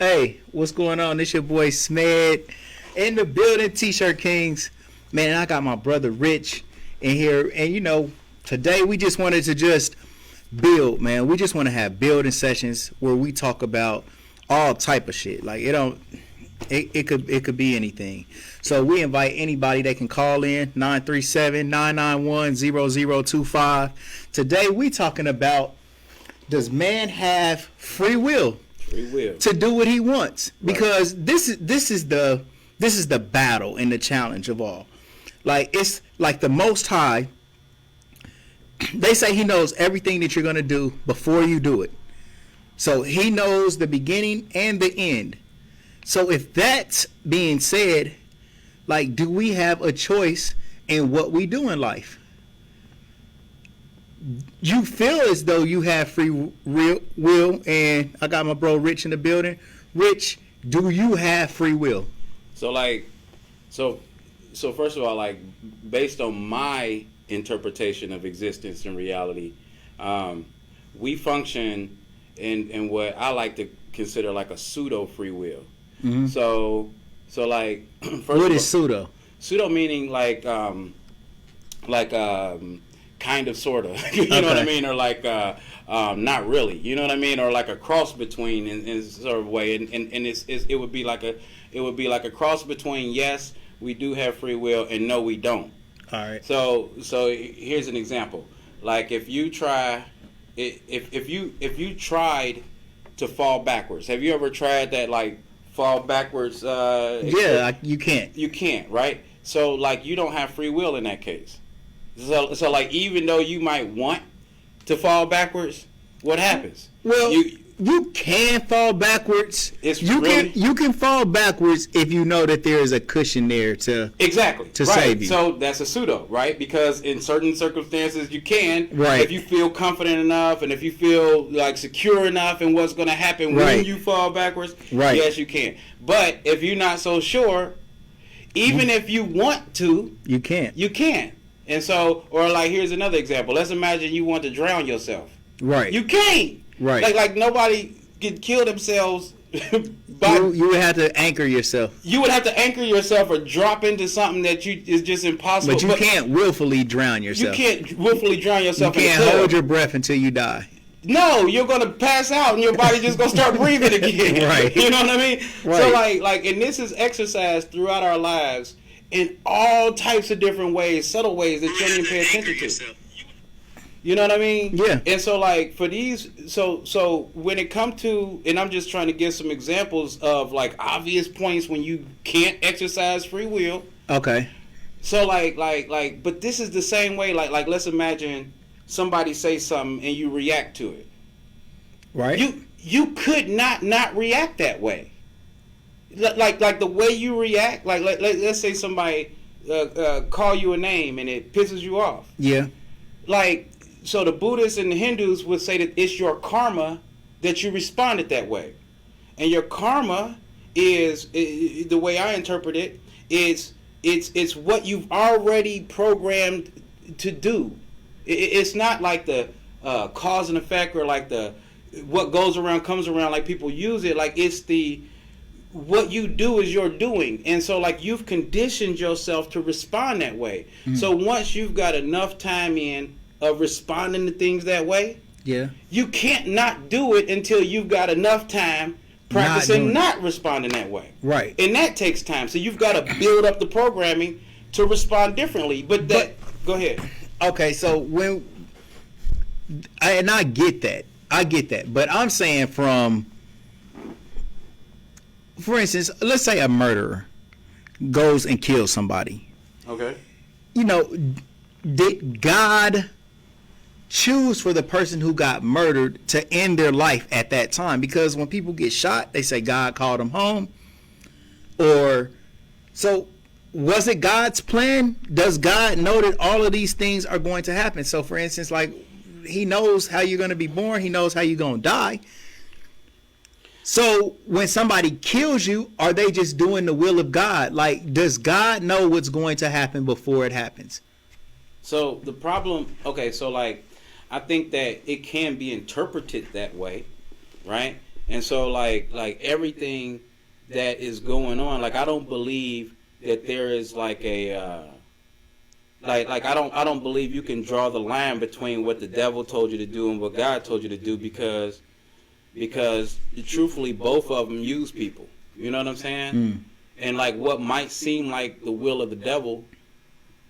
Hey, what's going on? This your boy Smed in the building, T-shirt Kings. Man, I got my brother Rich in here, and today we just wanted to just build, man. We just want to have building sessions where we talk about all type of shit. Like it could be anything. So we invite anybody that can call in 937-991-0025. Today we talking about, does man have free will? To do what he wants, because this is the battle and the challenge of all. Like, it's like the Most High. They say he knows everything that you're gonna do before you do it. So he knows the beginning and the end. So if that's being said, like, do we have a choice in what we do in life? You feel as though you have free will, and I got my bro Rich in the building. Rich, do you have free will? So first of all, like, based on my interpretation of existence and reality, we function in what I like to consider like a pseudo free will. Mm-hmm. So like, first what is pseudo? Pseudo meaning like kind of, sort of, you know what I mean, or like not really, you know what I mean, or like a cross between in sort of way, and it would be like a cross between yes, we do have free will, and no, we don't. All right. So here's an example. Like, if you tried to fall backwards, have you ever tried that, like, fall backwards? You can't. You can't, right? So, like, you don't have free will in that case. So like, even though you might want to fall backwards, what happens? Well, you can fall backwards. You can fall backwards if you know that there is a cushion there to save you. So that's a pseudo, right? Because in certain circumstances you can, right? If you feel confident enough and if you feel like secure enough in what's going to happen when you fall backwards, right? Yes, you can. But if you're not so sure, even if you want to, you can't. You can't. And so, or like, here's another example. Let's imagine you want to drown yourself. Right. You can't. Right. Like nobody could kill themselves. You would have to anchor yourself. You would have to anchor yourself or drop into something that is just impossible. But you can't willfully drown yourself. You can't willfully drown yourself. You can't hold your breath until you die. No, you're gonna pass out and your body just gonna start breathing again. Right. You know what I mean? Right. So like, and this is exercised throughout our lives in all types of different ways, subtle ways that you don't even pay attention to. You know what I mean? Yeah. And so, like, for these, so when it comes to, and I'm just trying to give some examples of, like, obvious points when you can't exercise free will. Okay. So like, but this is the same way. Like, let's imagine somebody say something and you react to it. Right. You could not react that way. Like the way you react, like let's say somebody call you a name and it pisses you off. Yeah. Like, so the Buddhists and the Hindus would say that it's your karma that you responded that way, and your karma is the way I interpret it. It's what you've already programmed to do. It's not like the cause and effect, or like the what goes around comes around, like people use it. Like, it's what you do is your doing. And so, like, you've conditioned yourself to respond that way. Mm. So once you've got enough time in of responding to things that way, yeah, you can't not do it until you've got enough time practicing not responding that way. Right. And that takes time. So you've got to build up the programming to respond differently. But go ahead. Okay, so I get that. But I'm saying, for instance, let's say a murderer goes and kills somebody. Okay. Did God choose for the person who got murdered to end their life at that time? Because when people get shot, they say God called them home. So was it God's plan? Does God know that all of these things are going to happen? So, for instance, like, he knows how you're going to be born. He knows how you're going to die. So when somebody kills you, are they just doing the will of God? Like, does God know what's going to happen before it happens? So the problem, okay, so like, I think that it can be interpreted that way, right? And so like everything that is going on, like I don't believe that there is like a like I don't believe you can draw the line between what the devil told you to do and what God told you to do, because truthfully both of them use people. You know what I'm saying? And like what might seem like the will of the devil,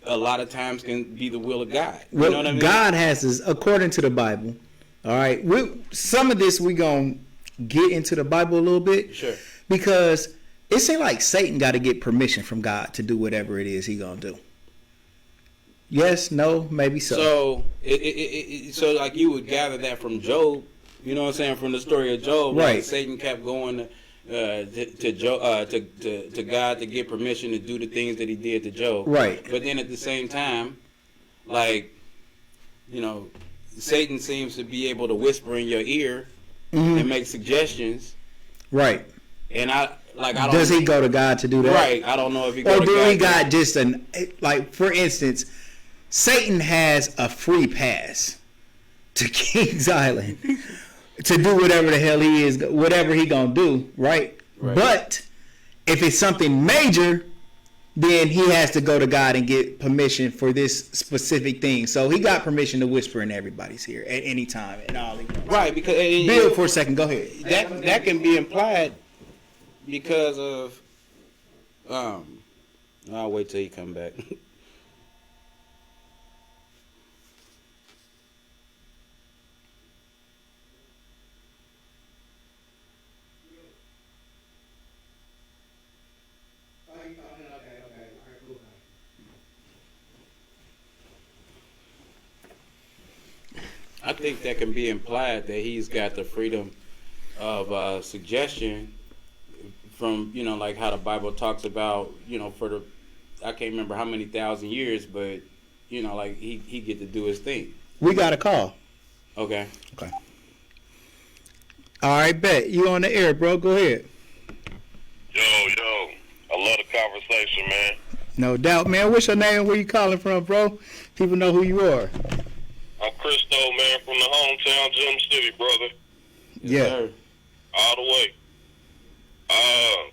a lot of times can be the will of God. You know what I mean? God has this, according to the Bible. All right, some of this we gonna get into the Bible a little bit, sure, because it seems like Satan got to get permission from God to do whatever it is he gonna do. Yes, no, maybe so. So so like you would gather that from Job. You know what I'm saying? From the story of Job, right? Like Satan kept going to God to get permission to do the things that he did to Job, right? But then at the same time, like, you know, Satan seems to be able to whisper in your ear and make suggestions, right? And I don't. Does he go to God to do that? Right. I don't know if he go or to do God he got just like, for instance, Satan has a free pass to King's Island to do whatever the hell he is, whatever he gonna do, right? But if it's something major, then he has to go to God and get permission for this specific thing. So he got permission to whisper in everybody's ear at any time and all. Right, because Bill, for a second, go ahead. That can be implied because of I'll wait till he come back. I think that can be implied that he's got the freedom of suggestion from, you know, like how the Bible talks about, you know, for the, I can't remember how many thousand years, but, you know, like he get to do his thing. We got a call. Okay. All right, bet. You on the air, bro. Go ahead. Yo, I love the conversation, man. No doubt, man. What's your name? Where you calling from, bro? People know who you are. I'm Christo, man, from the hometown Gym City, brother. Yeah. Sir. All the way. I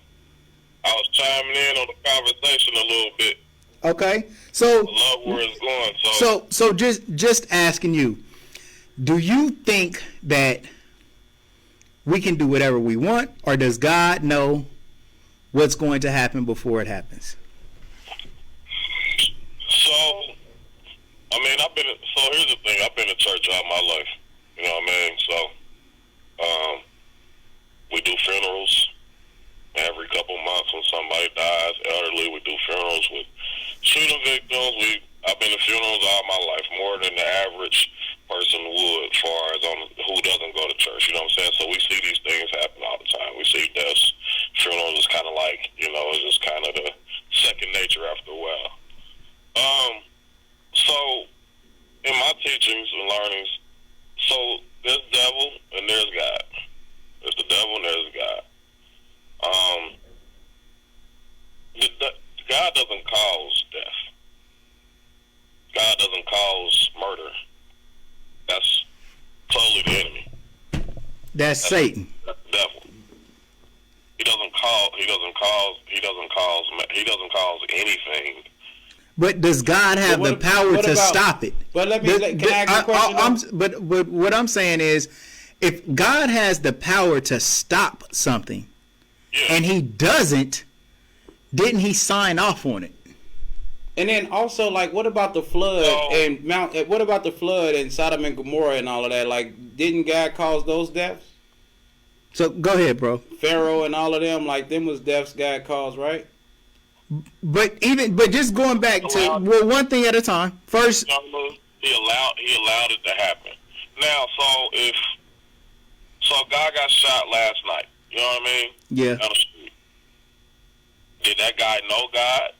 was chiming in on the conversation a little bit. Okay. So I love where it's going. So just asking you, do you think that we can do whatever we want, or does God know what's going to happen before it happens? So, I mean, here's the thing. I've been to church all my life. You know what I mean? So, we do funerals every couple months when somebody dies, elderly. We do funerals with shooting victims. I've been to funerals all my life, more than the average person would, as far as who doesn't go to church. You know what I'm saying? So we see these things happen all the time. We see deaths. Funerals is kind of like, you know, it's just kind of the second nature after a while. So in my teachings and learnings, so there's devil and there's God. There's the devil and there's God. God doesn't cause death. God doesn't cause murder. That's totally the enemy. That's Satan. That's the devil. He doesn't cause anything. But does God have the power to stop it? But can I ask you a question? But what I'm saying is, if God has the power to stop something, and he doesn't, didn't he sign off on it? And then also, like, what about the flood what about the flood and Sodom and Gomorrah and all of that? Like, didn't God cause those deaths? So go ahead, bro. Pharaoh and all of them, like, them was deaths God caused, right? But just going back to one thing at a time. First, he allowed it to happen. Now, so God got shot last night. You know what I mean? Yeah. On the street. Did that guy know God?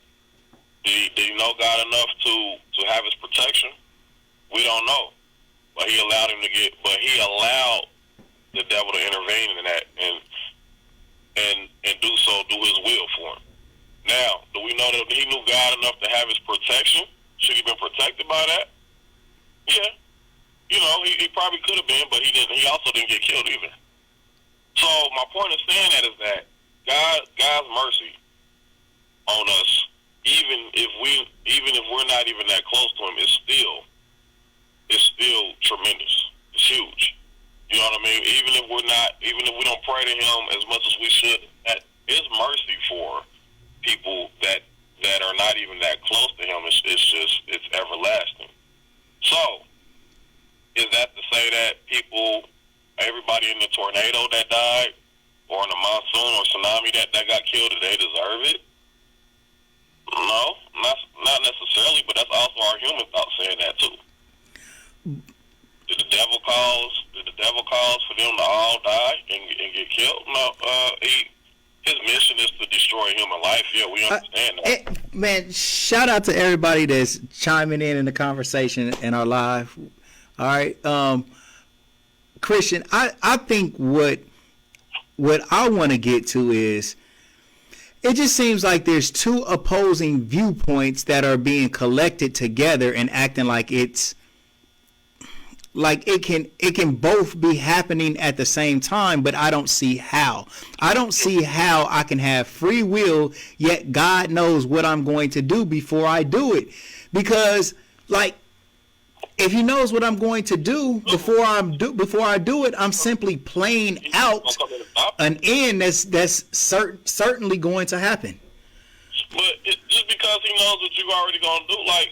Did he know God enough to have his protection? We don't know. But he allowed the devil to intervene in that and do his will for him. Now, do we know that he knew God enough to have his protection? Should he have been protected by that? Yeah. You know, he probably could have been, but he didn't. He also didn't get killed either. So my point of saying that is that God's mercy on us, even if we're not even that close to Him, is still tremendous. It's huge. You know what I mean? Even if we don't pray to Him as much as we should, that His mercy for people that are not even that close to Him it's everlasting. So, is that to say that everybody in the tornado that died, or in the monsoon or tsunami that got killed, do they deserve it? No, not necessarily, but that's also our human thought saying that too. Did the devil cause for them to all die and get killed? No, his mission is to destroy human life. Yeah, we understand that. Man, shout out to everybody that's chiming in the conversation in our live. All right, Christian, I think what I want to get to is, it just seems like there's two opposing viewpoints that are being collected together and acting like it's like it can both be happening at the same time, but I don't see how. I don't see how I can have free will, yet God knows what I'm going to do before I do it. Because, like, if He knows what I'm going to do before I do it, I'm simply playing out an end that's certainly going to happen. But just because He knows what you're already going to do, like.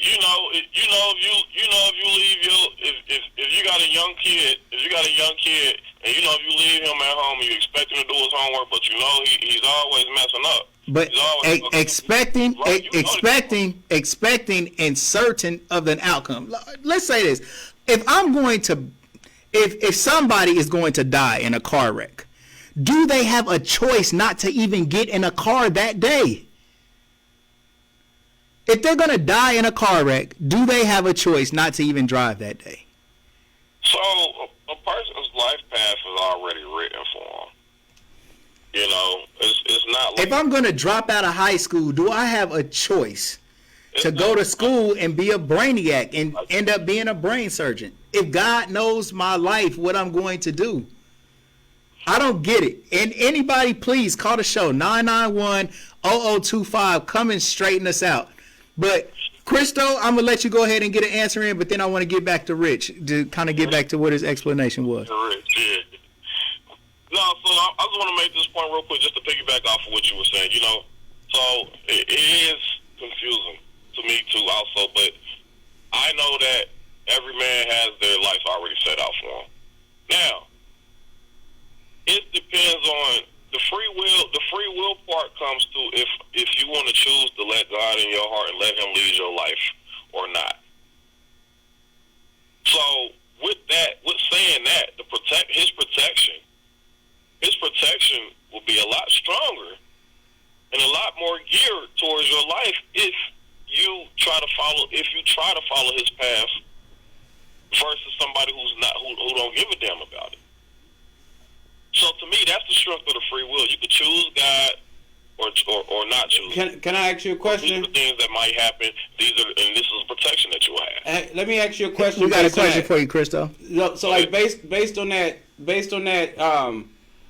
If you got a young kid, and you if you leave him at home, you expect him to do his homework, but he's always messing up. But expecting and certain of an outcome. Let's say this: if somebody is going to die in a car wreck, do they have a choice not to even get in a car that day? If they're going to die in a car wreck, do they have a choice not to even drive that day? So a person's life path is already written for them. You know, it's not like... If I'm going to drop out of high school, do I have a choice to go to school and be a brainiac and end up being a brain surgeon? If God knows my life, what I'm going to do. I don't get it. And anybody, please call the show, 991-0025. Come and straighten us out. But, Christo, I'm going to let you go ahead and get an answer in, but then I want to get back to Rich to kind of get back to what his explanation was. Rich, yeah. No, so I just want to make this point real quick just to piggyback off of what you were saying. You know, so it is confusing to me too also, but I know that every man has their life already set out for them. Now, it depends on the free will. The free will part comes to if you want to choose to let God in your heart and let Him lead your life or not. So with saying that, his protection will be a lot stronger and a lot more geared towards your life if you try to follow His path versus somebody who don't give a damn about it. So to me, that's the strength of the free will. You could choose God or not choose. Can I ask you a question? These are the things that might happen. This is protection that you will have. Let me ask you a question. We got a question for you, Christo. So like based on that,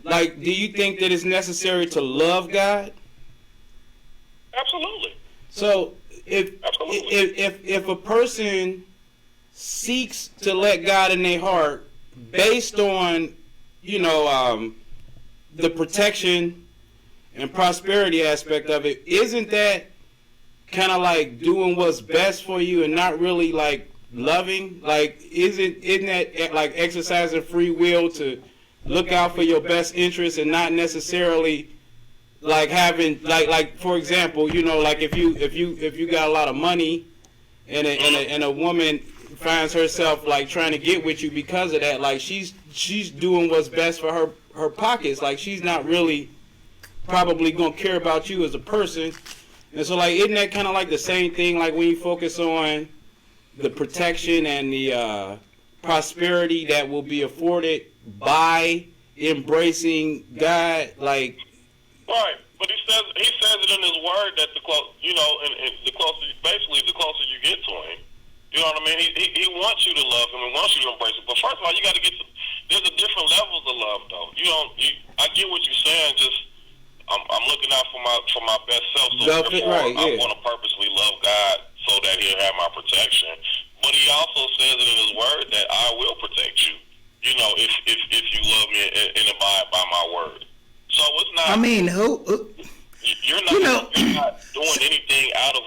like, do you think that it's necessary to love God? Absolutely. So if a person seeks to let God in their heart based on the protection and prosperity aspect of it, isn't that kind of like doing what's best for you and not really like loving? Like, isn't that like exercising free will to look out for your best interest and not necessarily like having like for example, like if you got a lot of money and a woman finds herself like trying to get with you because of that, like she's doing what's best for her pockets. Like, she's not really probably gonna care about you as a person. And so, like, isn't that kind of like the same thing, like when you focus on the protection and the prosperity that will be afforded by embracing God? Like, right, but he says it in His Word that the closer you get to Him, You know what I mean? He wants you to love him and wants you to embrace it. But first of all, you got to get to. There's a different levels of love, though. I get what you're saying. Just I'm looking out for my best self. So Right, I want to purposely love God so that He'll have my protection. But He also says it in His Word that I will protect you. You know, if you love me and abide by my word. So it's not. I mean, You're not doing anything out of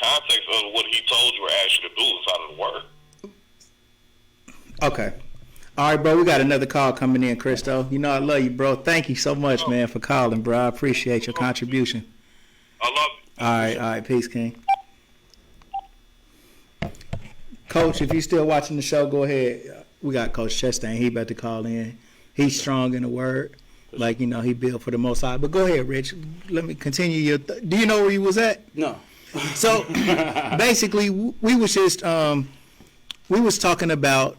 context of what He told you or asked you to do. It's out of the Word. Okay. All right, bro. We got another call coming in, Christo. You know I love you, bro. Thank you so much, man, for calling, bro. I appreciate your contribution. I love you. All right. Peace, King. Coach, if you're still watching the show, go ahead. We got Coach Chastain. He about to call in. He's strong in the word. Like, you know, he built for the Most High. But go ahead, Rich. Let me continue your... Do you know where you was at? No. So, basically, we was just... we was talking about...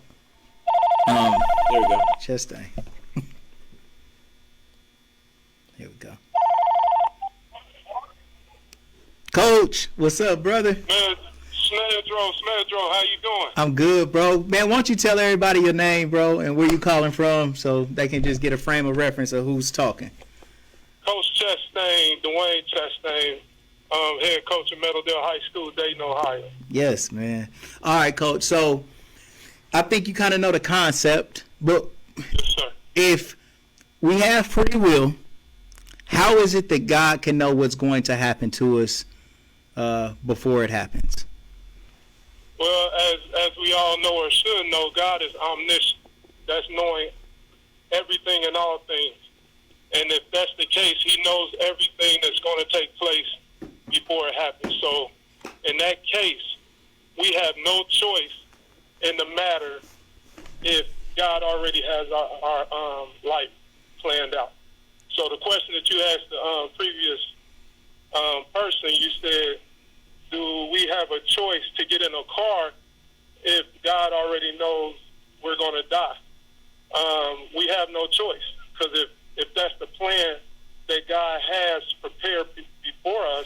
there we go. Chastain. Here we go. Coach, what's up, brother? Man, Smedro, how you doing? I'm good, bro. Man, why don't you tell everybody your name, bro, and where you calling from so they can just get a frame of reference of who's talking. Coach Chastain, Dwayne Chastain, head coach of Meadowdale High School, Dayton, Ohio. Yes, man. All right, Coach. So I think you kind of know the concept, but Yes, sir. if we have free will, how is it that God can know what's going to happen to us before it happens? Well, as we all know or should know, God is omniscient. That's knowing everything and all things. And if that's the case, He knows everything that's going to take place before it happens. So in that case, we have no choice in the matter if God already has our life planned out. So the question that you asked the previous person, you said, do we have a choice to get in a car if God already knows we're going to die? We have no choice, because if that's the plan that God has prepared before us,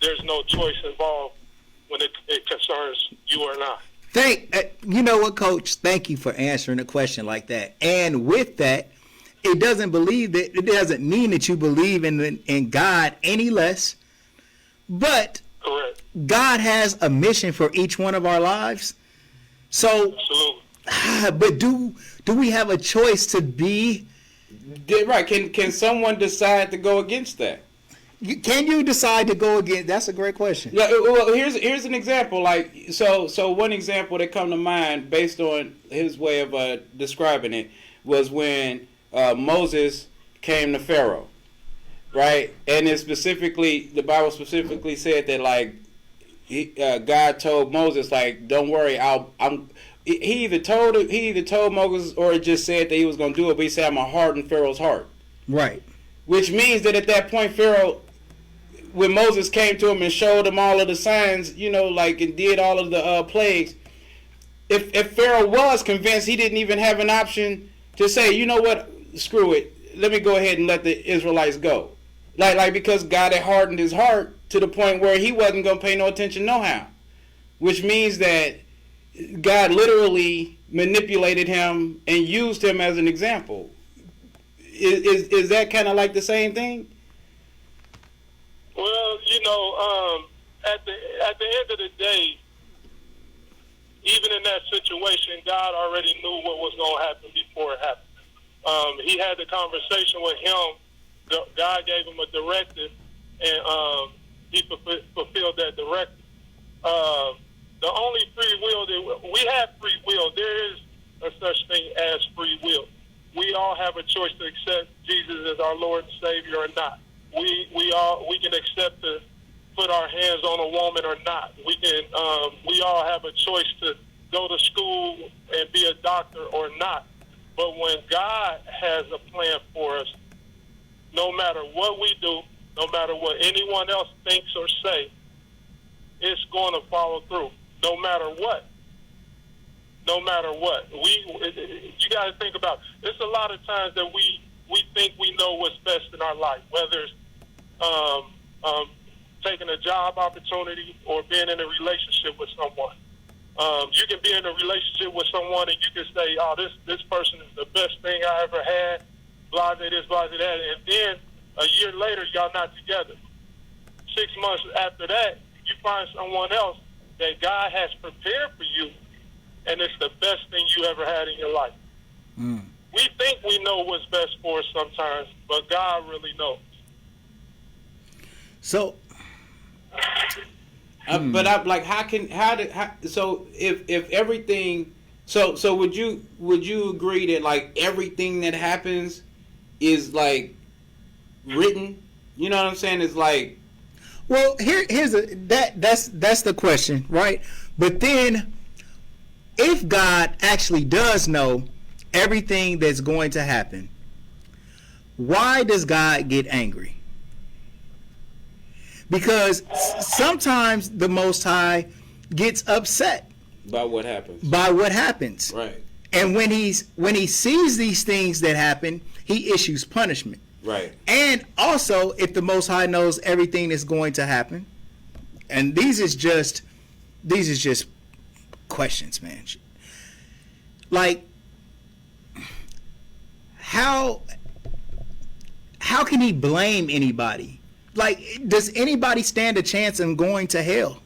there's no choice involved when it concerns you or not. You know what, Coach? Thank you for answering a question like that. And with that, it doesn't mean that you believe in God any less, but Correct. God has a mission for each one of our lives. So, Absolutely. but do we have a choice to be? Right. Can someone decide to go against that? Can you decide to go against? That's a great question. Yeah. Well, here's an example. Like so one example that come to mind based on his way of describing it was when Moses came to Pharaoh. Right, and the Bible specifically said that, like, God told Moses, like, don't worry, He either told Moses or just said that he was going to do it, but he said, I'm going to harden Pharaoh's heart. Right. Which means that at that point, Pharaoh, when Moses came to him and showed him all of the signs, you know, like, and did all of the plagues, if Pharaoh was convinced, he didn't even have an option to say, you know what, screw it, let me go ahead and let the Israelites go. Like because God had hardened his heart to the point where he wasn't going to pay no attention no how. Which means that God literally manipulated him and used him as an example. Is that kind of like the same thing? Well, you know, at the end of the day, even in that situation, God already knew what was going to happen before it happened. He had the conversation with him. God gave him a directive, and he fulfilled that directive. The only free will that we have free will. There is a such thing as free will. We all have a choice to accept Jesus as our Lord and Savior or not. We can accept to put our hands on a woman or not. We all have a choice to go to school and be a doctor or not. But when God has a plan for us, no matter what we do, no matter what anyone else thinks or say, it's going to follow through. No matter what. No matter what. You got to think about, there's a lot of times that we think we know what's best in our life, whether it's taking a job opportunity or being in a relationship with someone. You can be in a relationship with someone and you can say, "Oh, this person is the best thing I ever had." Blase this, blase that, and then a year later, y'all not together. 6 months after that, you find someone else that God has prepared for you, and it's the best thing you ever had in your life. We think we know what's best for us sometimes, but God really knows. So, but I'm like, so if everything, so would you agree that like everything that happens is like written? You know what I'm saying? It's like, well, that's the question, right? But then, if God actually does know everything that's going to happen, why does God get angry? Because sometimes the Most High gets upset by what happens. Right. And when he sees these things that happen, he issues punishment. Right. And also, if the Most High knows everything that's going to happen, and these is just questions, man. Like, how can he blame anybody? Like, does anybody stand a chance in going to hell?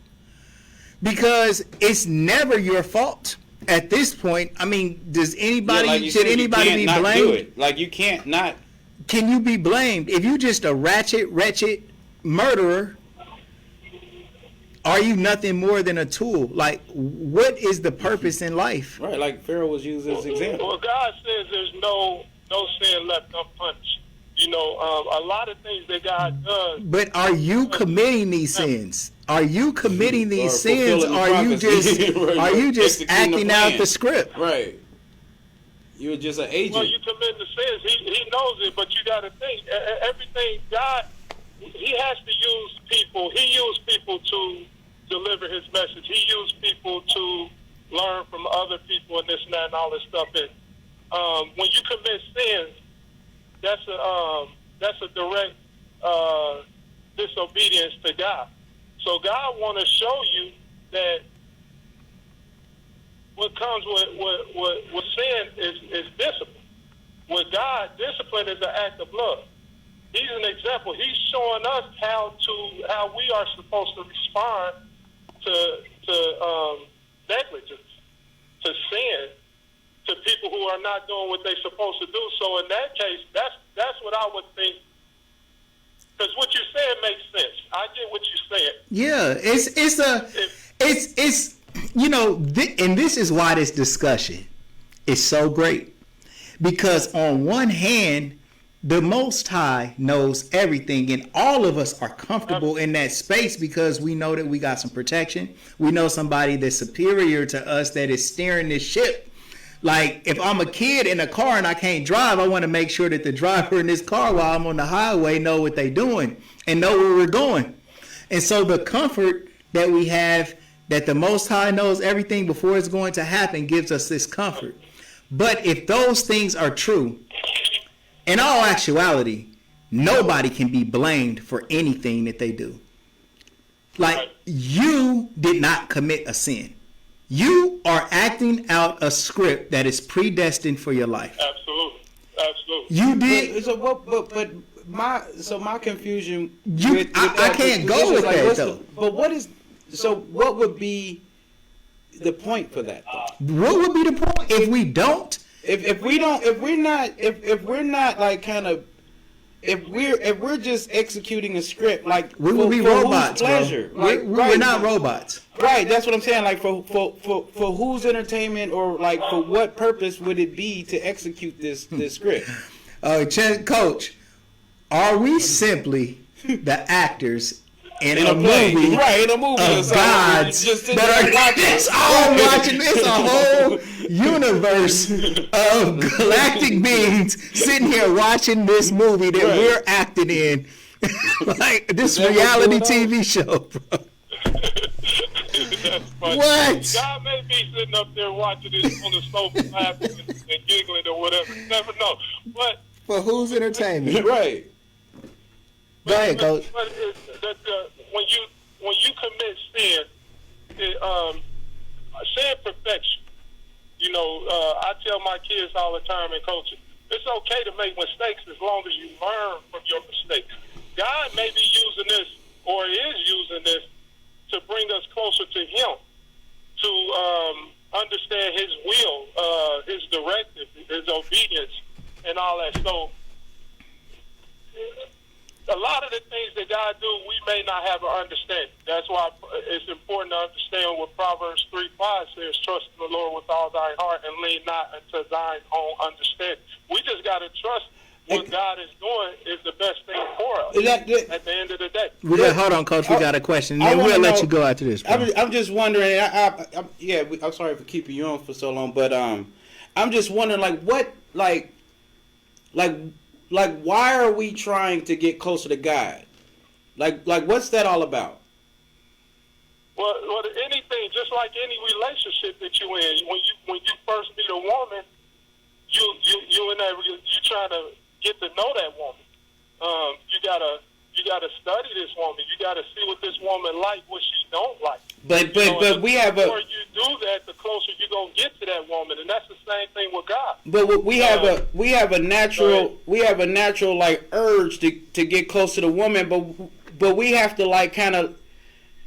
Because it's never your fault at this point. I mean, should anybody be blamed? Like, you can't not. Can you be blamed? If you just a wretched murderer, are you nothing more than a tool? Like, what is the purpose in life? Right, like Pharaoh was used as an example. Well, God says there's no sin left unpunished. You know, a lot of things that God does. But are you committing these sins? Are you committing these sins? Are you just acting out the script? Right. You're just an agent. Well, you commit the sins. He knows it, but you got to think everything. God, He has to use people. He used people to deliver His message. He used people to learn from other people and this and that and all this stuff. And when you commit sins, that's a direct disobedience to God. So God want to show you that what comes with sin is discipline. With God, discipline is an act of love. He's an example. He's showing us how we are supposed to respond to negligence, to sin, to people who are not doing what they're supposed to do. So in that case, that's what I would think. Because what you're saying makes sense. I get what you're saying. Yeah, it's you know, and this is why this discussion is so great. Because on one hand, the Most High knows everything, and all of us are comfortable in that space because we know that we got some protection. We know somebody that's superior to us that is steering this ship. Like, if I'm a kid in a car and I can't drive, I want to make sure that the driver in this car while I'm on the highway know what they're doing and know where we're going. And so the comfort that we have, that the Most High knows everything before it's going to happen, gives us this comfort. But if those things are true, in all actuality, nobody can be blamed for anything that they do. Like, you did not commit a sin. You are acting out a script that is predestined for your life. Absolutely. You did. So my confusion. I can't go with that though. But what would be the point for that though? What would be the point if we don't? If we're not like kind of, if we're just executing a script, like we would be robots, pleasure. Bro. Like, we're not robots. Right, that's what I'm saying. Like for whose entertainment, or like for what purpose would it be to execute this script? Coach, are we simply the actors in a movie, right? In a movie of gods that are watching. It's a whole universe of galactic beings sitting here watching this movie that we're acting in, like this reality TV show, bro. What? God may be sitting up there watching this on the sofa, laughing and giggling or whatever. You never know. But for whose entertainment? Right. Go ahead, Coach. But when you commit sin, saying perfection. You know, I tell my kids all the time in coaching, it's okay to make mistakes as long as you learn from your mistakes. God may be using this or is using this to bring us closer to Him, to understand His will, His directive, His obedience, and all that. So a lot of the things that God do, we may not have an understanding. That's why it's important to understand what Proverbs 3:5 says, trust in the Lord with all thy heart and lean not unto thine own understanding. We just got to trust what God is doing is the best thing for us at the end of the day. Hold on, Coach. We got a question. And then we'll let you go after this. I'm just wondering. I'm sorry for keeping you on for so long, but I'm just wondering, why are we trying to get closer to God? Like what's that all about? Well, anything, just like any relationship that you in, when you first meet a woman, you in that you trying to get to know that woman. You gotta study this woman. You gotta see what this woman like, what she don't like. But we have the more you do that, the closer you gonna get to that woman, and that's the same thing with God. But we have a natural like urge to get close to the woman, but we have to like kind of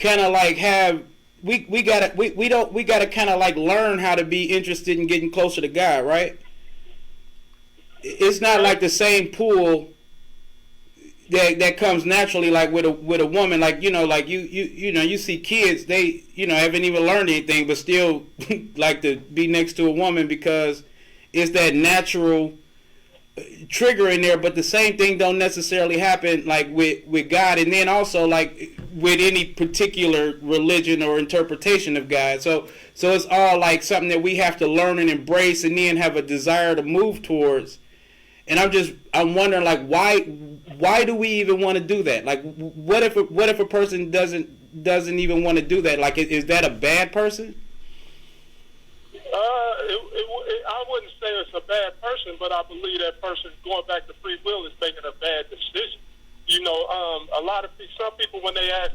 like have we gotta kind of like learn how to be interested in getting closer to God, right? It's not like the same pull that comes naturally, like with a woman, like like you see kids, they haven't even learned anything, but still like to be next to a woman because it's that natural trigger in there. But the same thing don't necessarily happen like with God, and then also like with any particular religion or interpretation of God. So it's all like something that we have to learn and embrace, and then have a desire to move towards. And I'm wondering, like, why do we even want to do that? Like, what if a person doesn't even want to do that? Like, is that a bad person? I wouldn't say it's a bad person, but I believe that person, going back to free will, is making a bad decision. Some people, when they ask,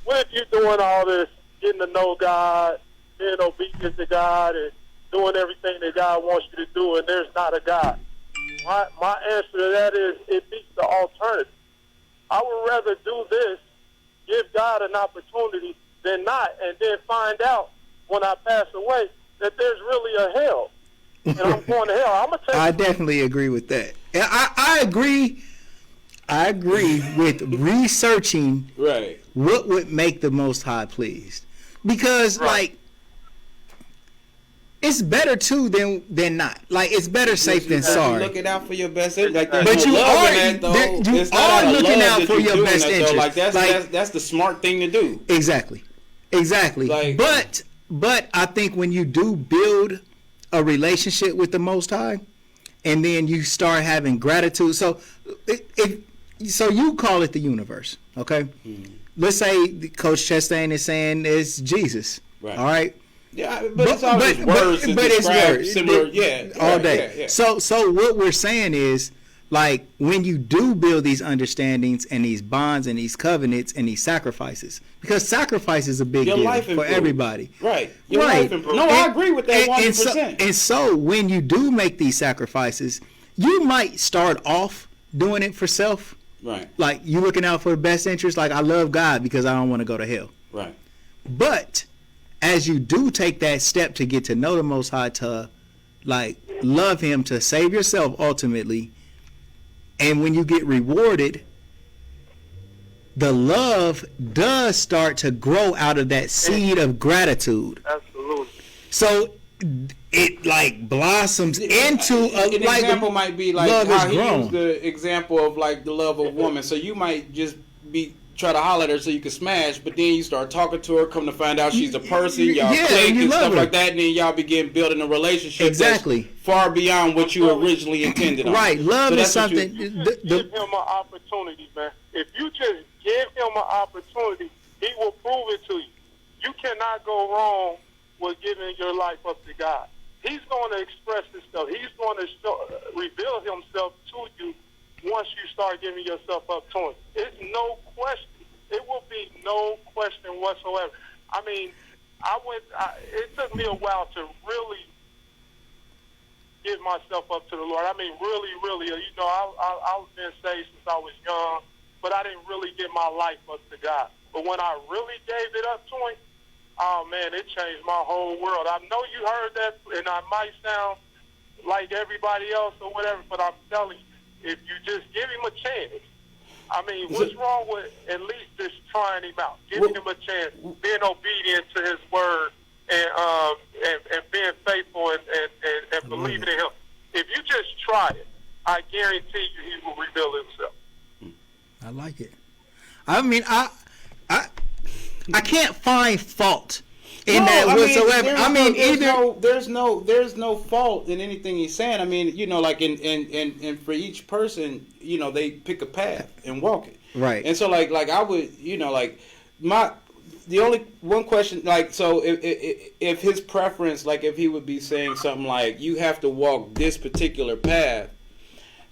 what if you're doing all this, getting to know God, being obedient to God, and doing everything that God wants you to do, and there's not a God? My answer to that is it beats the alternative. I would rather do this, give God an opportunity, than not, and then find out when I pass away that there's really a hell, and I'm going to hell. I'm gonna tell you. I definitely agree with that. I agree. I agree with researching what would make the Most High pleased, because like. It's better too than not. Like, it's better safe than sorry. Looking out for your best interest. Like, but you are looking out for your best interest. Like that's the smart thing to do. Exactly. Like, but I think when you do build a relationship with the Most High, and then you start having gratitude. So you call it the universe, okay? Mm-hmm. Let's say Coach Chastain is saying it's Jesus. Right. All right. Yeah, but it's always words to describe similar, all day. Yeah. So what we're saying is, like, when you do build these understandings and these bonds and these covenants and these sacrifices, because sacrifice is a big deal for everybody. Right. Your life improves. No, I agree with that 100%. And so when you do make these sacrifices, you might start off doing it for self. Right. Like, you looking out for the best interest. Like, I love God because I don't want to go to hell. Right. But as you do take that step to get to know the Most High, to like love Him, to save yourself ultimately, and when you get rewarded, the love does start to grow out of that seed of gratitude. Absolutely. So it like blossoms into an example might be like how he used the example of like the love of a woman. So you might just try to holler at her so you can smash, but then you start talking to her, come to find out she's a person, y'all click and stuff like that, and then y'all begin building a relationship that's far beyond what you originally intended on. Right. Love is something. Give him an opportunity, man. If you just give him an opportunity, he will prove it to you. You cannot go wrong with giving your life up to God. He's going to express himself. He's going to reveal himself to you once you start giving yourself up to him. It's no question. It will be no question whatsoever. I mean, it took me a while to really give myself up to the Lord. I mean, really, you know, I've been saved since I was young, but I didn't really give my life up to God. But when I really gave it up to Him, oh man, it changed my whole world. I know you heard that, and I might sound like everybody else or whatever, but I'm telling you, if you just give Him a chance, I mean, what's wrong with at least just trying Him out, giving Him a chance, being obedient to His word, and being faithful and believing in Him. If you just try it, I guarantee you He will reveal Himself. I like it. I mean, I can't find fault in that whatsoever. I mean, there's no fault in anything he's saying. I mean, you know, like in for each person, you know, they pick a path and walk it. Right. And so like I would, you know, like the only one question, like, so if his preference, like if he would be saying something like, you have to walk this particular path,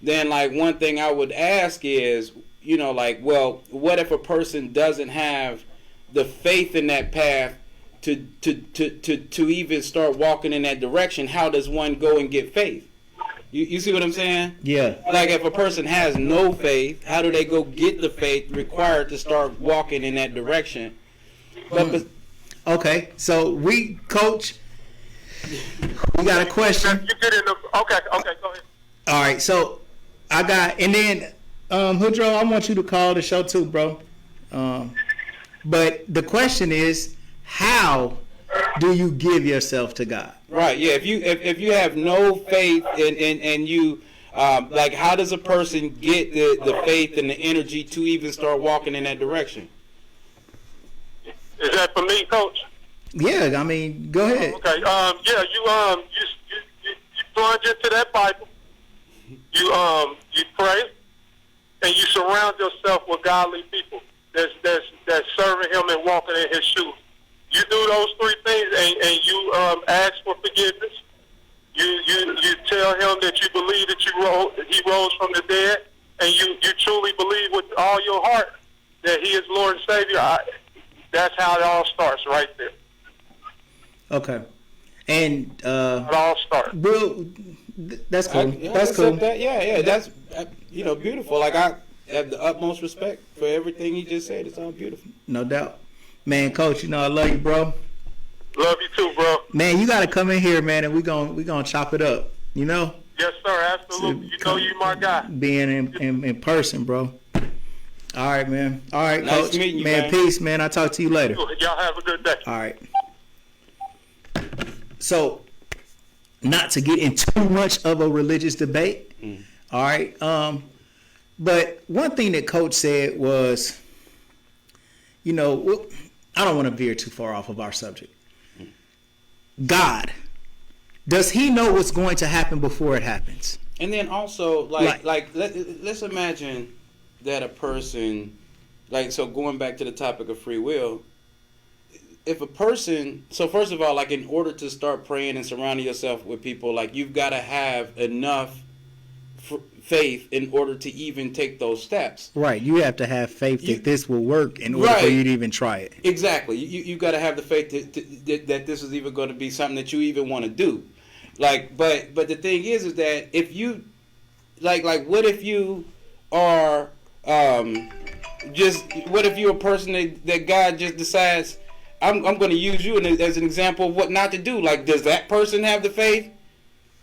then like one thing I would ask is, you know, like, well, what if a person doesn't have the faith in that path to even start walking in that direction? How does one go and get faith? You see what I'm saying? Yeah. Like if a person has no faith, how do they go get the faith required to start walking in that direction? Okay, so Coach, we got a question. You get in the okay, go ahead. All right, so I got, and then Hoodro, I want you to call the show too, bro. But the question is, how do you give yourself to God? Right. Yeah. If you have no faith and you like, how does a person get the faith and the energy to even start walking in that direction? Is that for me, Coach? Yeah. I mean, go ahead. Okay. Yeah. You plunge into that Bible. You pray, and you surround yourself with godly people that's serving Him and walking in His shoes. You do those three things, and you ask for forgiveness. You tell Him that you believe that He rose from the dead, and you truly believe with all your heart that He is Lord and Savior. That's how it all starts, right there. Okay, and it all starts. Bro, that's cool. That's cool. That's beautiful. Like, I have the utmost respect for everything he just said. It's all beautiful. No doubt. Man, Coach, you know I love you, bro. Love you too, bro. Man, you gotta come in here, man, and we gonna chop it up. You know? Yes, sir. Absolutely. You know you my guy. Being in person, bro. All right, man. All right, nice Coach. Meeting you, man, peace, man. I'll talk to you later. Y'all have a good day. All right. So, not to get into too much of a religious debate. All right. But one thing that Coach said was, you know, I don't want to veer too far off of our subject. God, does He know what's going to happen before it happens? And then also, let's imagine that a person, like, so going back to the topic of free will, if a person, so first of all, like, in order to start praying and surrounding yourself with people, like, you've got to have enough faith in order to even take those steps. Right. You have to have faith that this will work in order for you to even try it. Exactly. You've got to have the faith that this is even going to be something that you even want to do. Like, but the thing is that if you, like what if you are what if you're a person that God just decides, I'm going to use you as an example of what not to do. Like, does that person have the faith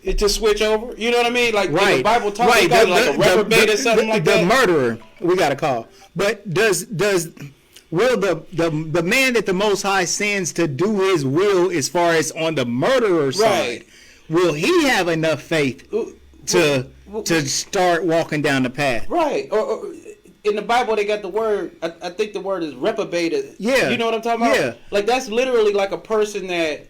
to switch over? You know what I mean? Like, the Bible talks about like a reprobate or something like that. The murderer, we got to call. But will the man that the Most High sends to do His will, as far as on the murderer side, will he have enough faith to start walking down the path? Right. Or in the Bible, they got the word, I think the word is reprobate. Yeah. You know what I'm talking about? Yeah. Like, that's literally like a person that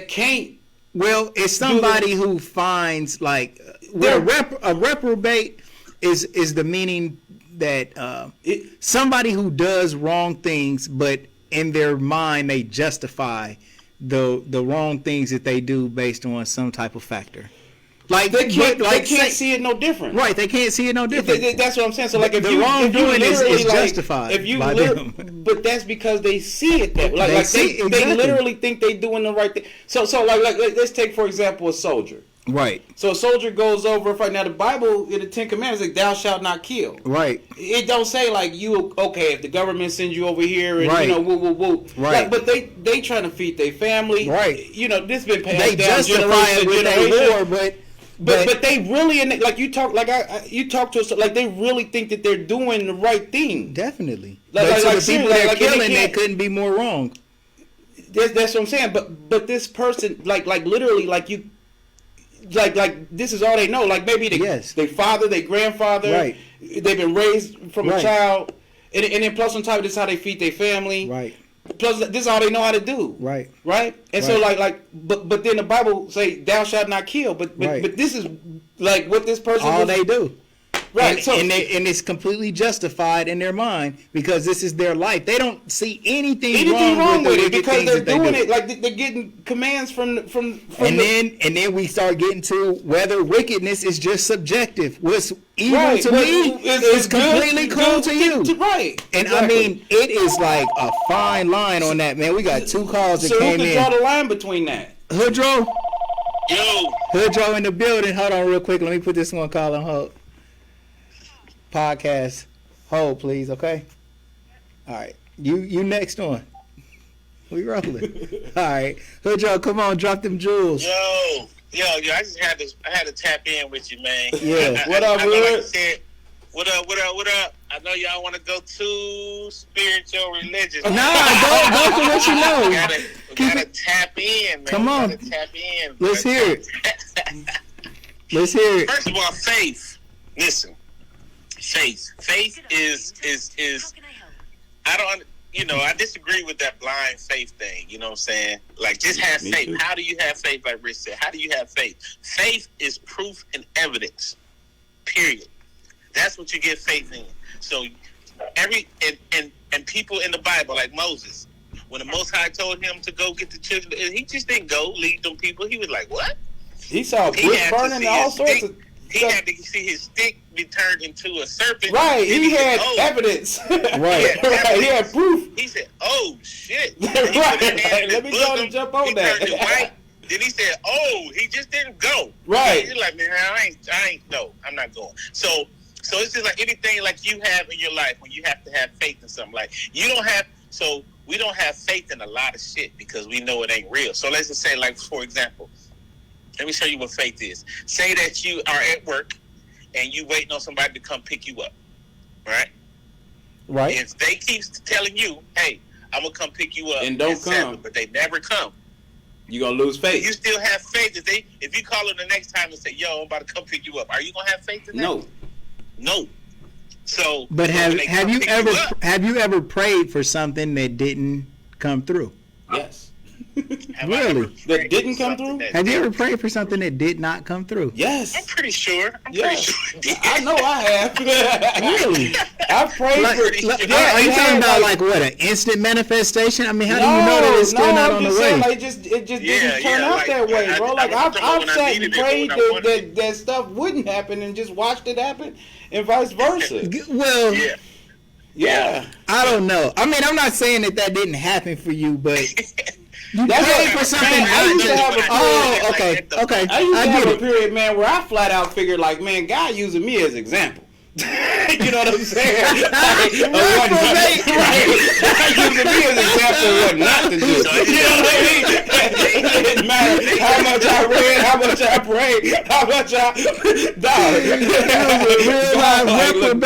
can't. Well, it's somebody who finds, like, a reprobate is the meaning that somebody who does wrong things, but in their mind they justify the wrong things that they do based on some type of factor. Like, they can't see it no different. Right, they can't see it no different. That's what I'm saying. So, like, if the you wrongdoing is like, justified by them. but that's because they see it that way. They literally think they doing the right thing. So let's take for example a soldier. Right. So a soldier goes over. Right now, the Bible in the Ten Commandments like, "Thou shalt not kill." Right. It don't say like you okay if the government sends you over here and right. Woo. Right. But they trying to feed their family. Right. This been passed they down justify it with their war, but they really like you talk like you talk to us like they really think that they're doing the right thing. Definitely. Like the people they're killing, they couldn't be more wrong. That's what I'm saying. But this person like literally like you. Like this is all they know. Like maybe their father, their grandfather, right. They've been raised from a child, and then plus on top of this, how they feed their family. Right. Plus this is all they know how to do. Right. Right. And so but then the Bible say thou shalt not kill. But this is like what this person all they do. Right. And it's completely justified in their mind because this is their life. They don't see anything wrong with it because they're doing it like they're getting commands from and then we start getting to whether wickedness is just subjective. What's evil to me is completely cool to you. Right. And I mean, it is like a fine line on that, man. We got 2 calls that came in. So who can draw the line between that? Hoodro? Yo. Hoodro in the building. Hold on real quick. Let me put this one call on hold. Podcast hold, please, okay? All right. You next on. We rolling. All right. Hoodro, come on, drop them jewels. Yo, I just had to tap in with you, man. Yeah. What up, Hood? What up? I know y'all want to go too spiritual religious. Nah, go to what you know. We gotta tap in, man. Come on. Tap in. Let's hear it. Let's hear it. First of all, faith. Listen. Faith is I disagree with that blind faith thing, you know what I'm saying? Like just have faith. Too. How do you have faith, like Rich said? How do you have faith? Faith is proof and evidence. Period. That's what you get faith in. So and people in the Bible, like Moses, when the Most High told him to go get the children, he just didn't go lead them people. He was like, what? He saw bricks burning, all sorts of He had to see his stick be turned into a serpent. Right, he had evidence. Right. He had proof. He said, "Oh shit!" Right. Let me go and jump on that. Then he said, "Oh, he just didn't go." Right. He's like, "Man, I ain't. No, I'm not going." So it's just like anything like you have in your life when you have to have faith in something. Like you don't have. So we don't have faith in a lot of shit because we know it ain't real. So let's just say, like for example. Let me show you what faith is. Say that you are at work and you waiting on somebody to come pick you up, right? Right. If they keep telling you, "Hey, I'm gonna come pick you up," and don't come, 7, but they never come, you're gonna lose faith. You still have faith that if you call them the next time and say, "Yo, I'm about to come pick you up," are you gonna have faith in that? No. So, but have you ever prayed for something that didn't come through? Yes. Really? That didn't come through? Have you ever prayed for something that did not come through? Yes. I'm pretty sure. I know I have. Really? I've prayed for are you talking about like what, an instant manifestation? I mean, how do you know that it's still not on the way? Like, it just didn't turn out that way, bro. Like I've sat and prayed that stuff wouldn't happen and just watched it happen and vice versa. Well, yeah. I don't know. I mean, I'm not saying that didn't happen for you, but you prayed for something. I used to have a period. Okay. I used to have a period, man, where I flat out figured, like, man, God using me as example. You know what I'm saying? Right. Using me as example of what not to do. You know what I mean? It didn't matter how much I read, how much I prayed, how much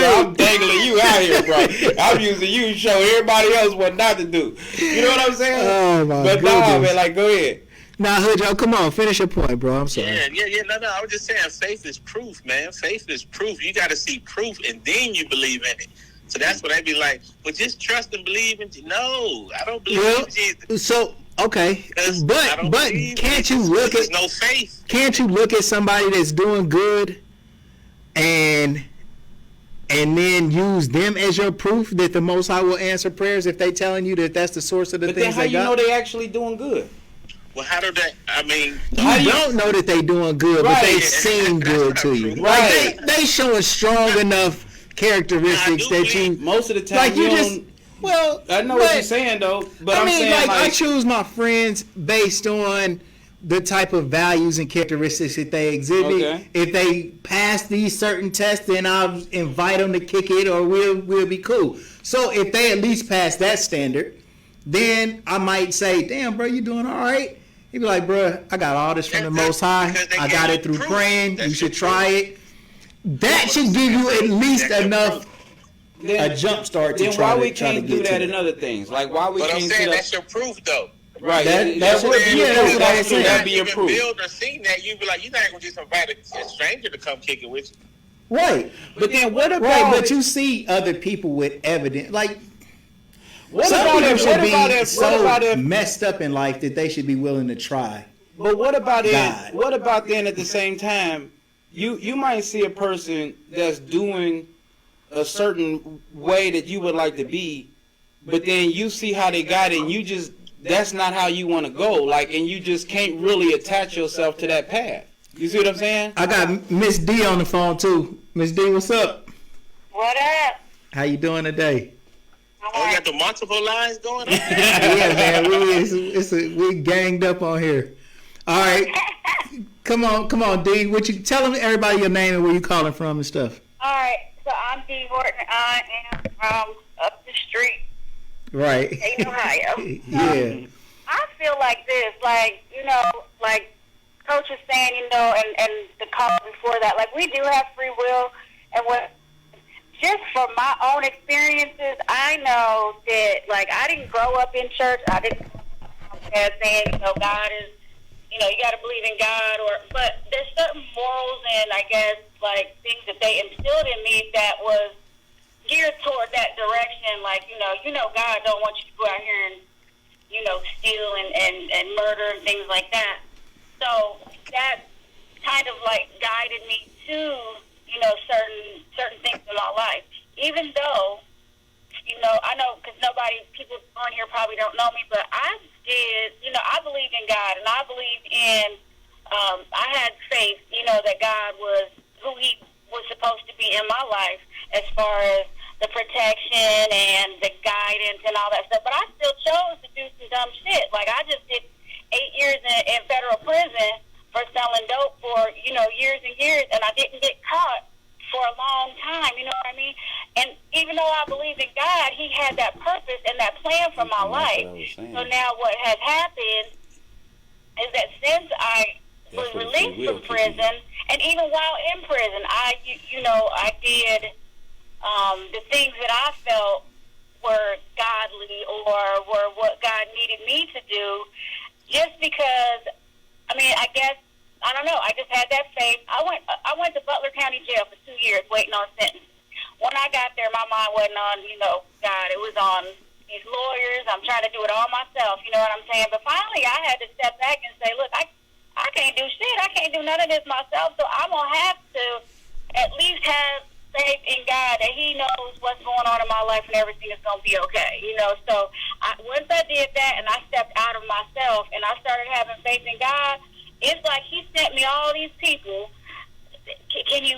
I'm dangling you out here, bro. I'm using you to show everybody else what not to do. You know what I'm saying? Oh my goodness. Nah, man, like, go ahead. Nah, Hoodro, come on, finish your point, bro. I'm sorry. Yeah. No. I was just saying, faith is proof, man. Faith is proof. You got to see proof, and then you believe in it. So that's what I'd be like. But just trust and believe in. No, I don't believe in Jesus. So okay, but can't you look at no faith? Can't you look at somebody that's doing good, and then use them as your proof that the Most High will answer prayers if they telling you that that's the source of the things they got? But then how you know they actually doing good? Well, how do that? I mean, you don't know that they doing good, but they seem good to you. Right? Like they showing strong enough characteristics that you most of the time like you Well, I know what you're saying though, but I'm mean, saying like I choose my friends based on the type of values and characteristics that they exhibit. Okay. If they pass these certain tests, then I'll invite them to kick it, or we'll be cool. So if they at least pass that standard, then I might say, "Damn, bro, you doing all right?" He'd be like, "Bro, I got all this from the Most High. I got it through praying. You should try it." That should give you at least enough a jump start to then try why to we try to can't get do that to in other things? Like why we But I'm can't saying do that's that? your proof, though. Right. That's what I was saying. Not even build or seen that, you'd be like, you're not gonna just invite a stranger to come kick it with you. Right. But then what about? Right, but you see other people with evidence, like What some about people if? should What be about if? so What about if? messed up in life that they should be willing to try. But what about God. it? What about then at the same time, you might see a person that's doing a certain way that you would like to be, but then you see how they got it, and you just that's not how you want to go. Like, and you just can't really attach yourself to that path. You see what I'm saying? I got Miss D on the phone too. Miss D, what's up? What up? How you doing today? Oh, you got the multiple lines going on? Yeah, man, we ganged up on here. All right, come on, D. What you tell them everybody your name and where you calling from and stuff. All right, so I'm Dee Horton. I am from up the street, Right. in Ohio. Yeah. I feel like this, like, like Coach was saying, and the call before that, like, we do have free will, and just from my own experiences, I know that, like, I didn't grow up in church. I didn't saying, God is, you got to believe in God, but there's certain morals and, I guess, like, things that they instilled in me that was geared toward that direction. Like, God don't want you to go out here and, steal and murder and things like that. So that kind of, like, guided me to, certain things in my life. Even though, I know because people on here probably don't know me, but I did, I believed in God, and I believed in, I had faith, that God was who He was supposed to be in my life as far as the protection and the guidance and all that stuff. But I still chose to do some dumb shit. Like, I just did 8 years in federal prison for selling dope for, years and years, and I didn't get caught for a long time, you know what I mean? And even though I believe in God, He had that purpose and that plan for my life. So now what has happened is that since I was released from prison, and even while in prison, I did the things that I felt were godly or were what God needed me to do, just because, I guess, I don't know. I just had that faith. I went to Butler County Jail for 2 years waiting on sentence. When I got there, my mind wasn't on, God. It was on these lawyers. I'm trying to do it all myself. You know what I'm saying? But finally, I had to step back and say, look, I can't do shit. I can't do none of this myself. So I'm going to have to at least have faith in God that He knows what's going on in my life and everything is going to be okay. So once I did that and I stepped out of myself and I started having faith in God, it's like He sent me all these people. Can you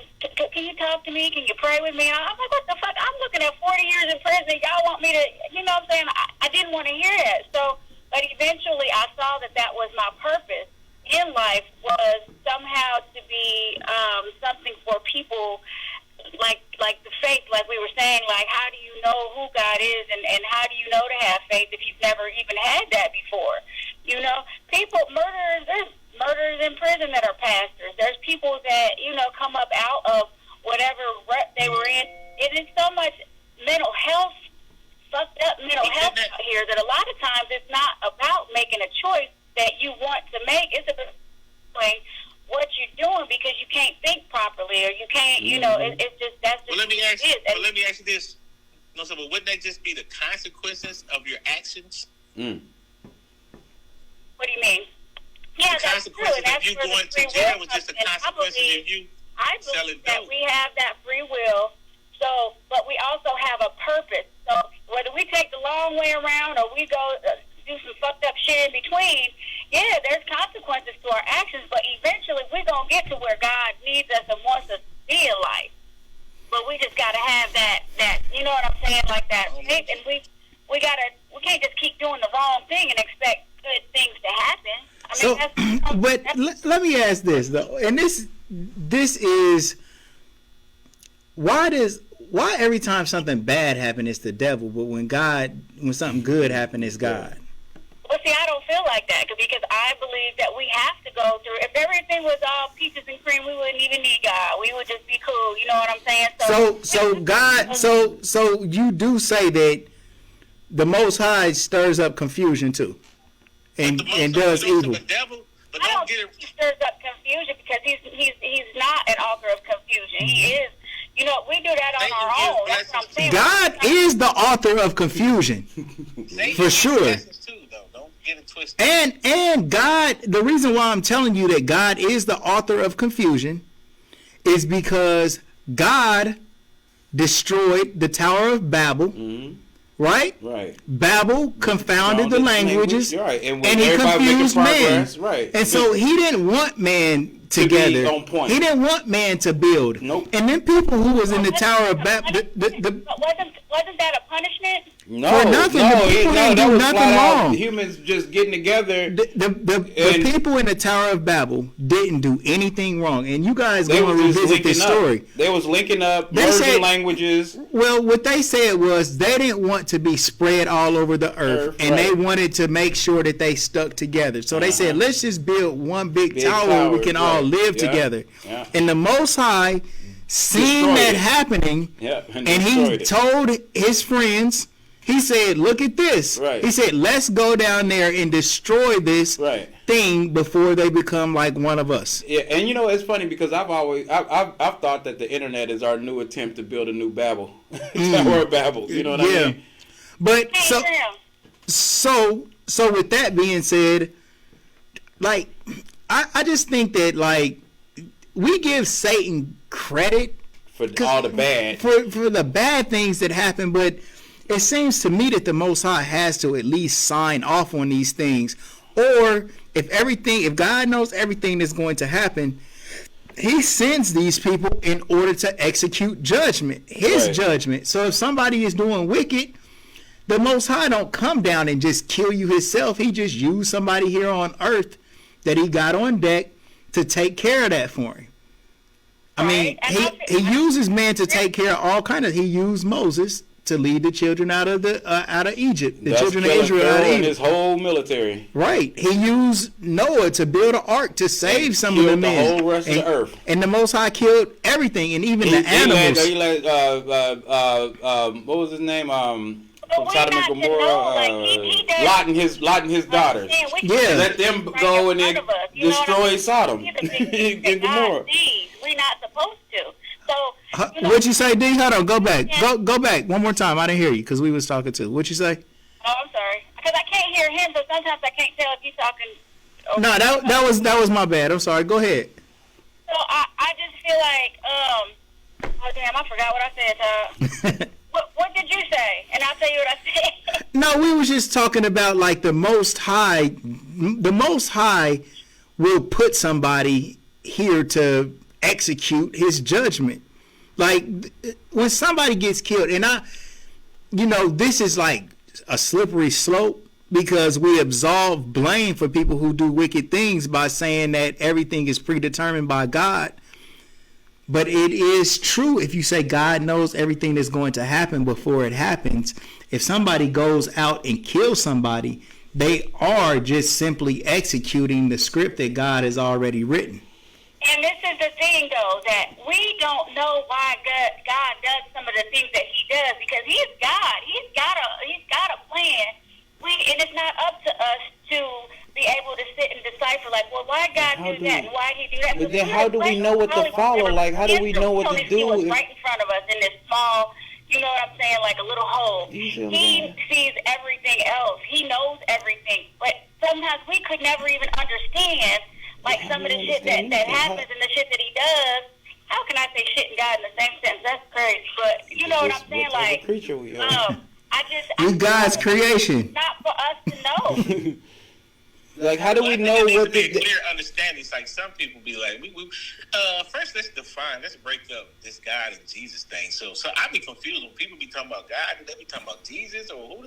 talk to me? Can you pray with me? And I'm like, what the fuck? I'm looking at 40 years in prison. Y'all want me to, what I'm saying? I didn't want to hear that. So, but eventually I saw that was my purpose in life, was somehow to be something for people like the faith, like we were saying, like, how do you know who God is and how do you know to have faith if you've never even had that before? People, there's murderers in prison that are pastors. There's people that, come up out of whatever rut they were in. It is so much mental health, fucked up mental health out here that a lot of times it's not about making a choice that you want to make. It's about what you're doing because you can't think properly or you can't, it's just, that's just let me ask you this. No, so, but wouldn't that just be the consequences of your actions? Mm. What do you mean? Yeah, that's true. And that's you where going the free to jail will was just a comes in. consequence of you selling that dope. we have that free will. So, but we also have a purpose. So whether we take the long way around or we go do some fucked up shit in between, yeah, there's consequences to our actions. But eventually, we're gonna get to where God needs us and wants us to be in life. But we just gotta have that. You know what I'm saying? Like that faith, and we can't just keep doing the wrong thing and expect good things to happen. I mean, so, but let me ask this though, and this is why every time something bad happens it's the devil, but when something good happens it's God. Well, see, I don't feel like that because I believe that we have to go through. If everything was all peaches and cream, we wouldn't even need God. We would just be cool. You know what I'm saying? So God. So you do say that the Most High stirs up confusion too, and does evil. The devil, but I don't think he stirs up confusion because he's not an author of confusion. He is. You know, we do that on our own. That's what I'm saying. God is the author of confusion, for sure. And God, the reason why I'm telling you that God is the author of confusion is because God destroyed the Tower of Babel, right? Right. Babel confounded the languages, right. and he confused man. Right. And so he didn't want man together. To be on point. He didn't want man to build. Nope. And then people who was in the Tower of Babel, wasn't that a punishment? No, for nothing. The people didn't do nothing wrong. Humans just getting together. The people in the Tower of Babel didn't do anything wrong, and you guys going to revisit this story. They was linking up, merging languages. Well, what they said was they didn't want to be spread all over the earth, and they wanted to make sure that they stuck together. So they said, let's just build one big tower where we can all live together. Yeah. And the Most High seen that happening, and he told his friends. He said, look at this. Right. He said, let's go down there and destroy this thing before they become like one of us. Yeah, and you know, it's funny because I've thought that the internet is our new attempt to build a new Babel. Tower of Babel. You know what I mean? But so with that being said, like, I just think that, like, we give Satan credit for all the bad. For the bad things that happen, but it seems to me that the Most High has to at least sign off on these things. Or if God knows everything that's going to happen, he sends these people in order to execute judgment, his judgment. So if somebody is doing wicked, the Most High don't come down and just kill you himself. He just used somebody here on earth that he got on deck to take care of that for him. I mean, he uses man to take care of all kinds of. He used Moses to lead the children out of Egypt, the children of Israel out of Egypt. His whole military. Right. He used Noah to build an ark to save some of the men. The whole rest of the earth. And the Most High killed everything, and even the animals. He let what was his name? From Sodom and Gomorrah, Lot and his daughters. Let them go and then destroy Sodom and Gomorrah. We're not supposed to. So, what'd you say, D? Hold on, go back. Go back one more time. I didn't hear you because we was talking too. What'd you say? Oh, I'm sorry. Because I can't hear him, so sometimes I can't tell if he's talking. No, that was my bad. I'm sorry. Go ahead. So I just feel like oh damn, I forgot what I said. What did you say? And I'll tell you what I said. No, we was just talking about like the Most High. The Most High will put somebody here to execute his judgment. Like when somebody gets killed, and this is like a slippery slope because we absolve blame for people who do wicked things by saying that everything is predetermined by God. But it is true if you say God knows everything that's going to happen before it happens. If somebody goes out and kills somebody, they are just simply executing the script that God has already written. And this is the thing, though, that we don't know why God does some of the things that he does because he's God. He's got a plan. And it's not up to us to be able to sit and decipher, like, well, why God do that and why he do that? But then how do we know what to follow? Like, how do we know what to do? He was right in front of us in this small, you know what I'm saying, like a little hole. He sees everything else. He knows everything. But sometimes we could never even understand, like, some of the shit that happens and the shit that he does. How can I say shit and God in the same sentence? That's crazy. But you know what I'm saying? Like, creature we are. You God's creation. Not for us to know. Like, how do we know there what needs to be a clear understanding? It's like some people be like, first let's break up this God and Jesus thing. So I be confused when people be talking about God. Do they be talking about Jesus or who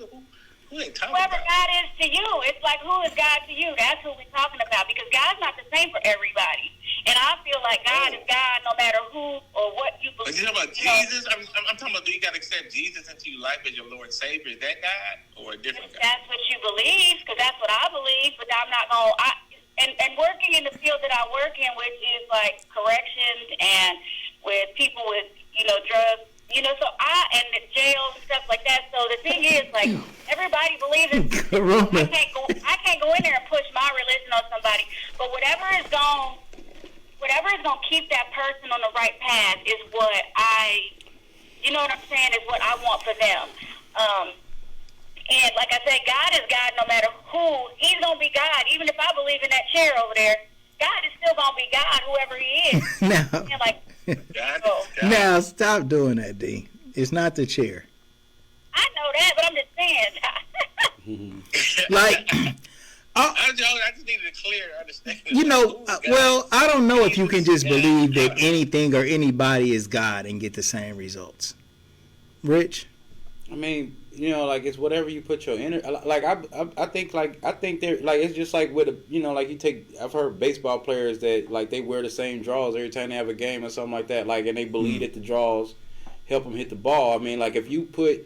they talking Whoever about? God is to you, it's like, who is God to you? That's who we're talking about, because God's not the same for everybody. And I feel like God is God no matter who or what you believe. Are you talking about Jesus? I'm talking about, do you got to accept Jesus into your life as your Lord and Savior? Is that God or a different God? That's what you believe, because that's what I believe, but I'm not going to... And working in the field that I work in, which is like corrections and with people with, drugs, so and the jails and stuff like that. So the thing is, like, everybody believes in Corona. I can't go in there and push my religion on somebody. But whatever is going to keep that person on the right path is what you know what I'm saying, is what I want for them. And like I said, God is God no matter who. He's going to be God. Even if I believe in that chair over there, God is still going to be God, whoever he is. Now, stop doing that, D. It's not the chair. I know that, but I'm just saying. I just needed a clear understanding. I don't know if you can just believe that anything or anybody is God and get the same results. Rich? I mean, like, it's whatever you put your energy. Like, I think they're like, it's just like with like you take. I've heard baseball players that like they wear the same draws every time they have a game or something like that. Like, and they believe that the draws help them hit the ball. I mean, like, if you put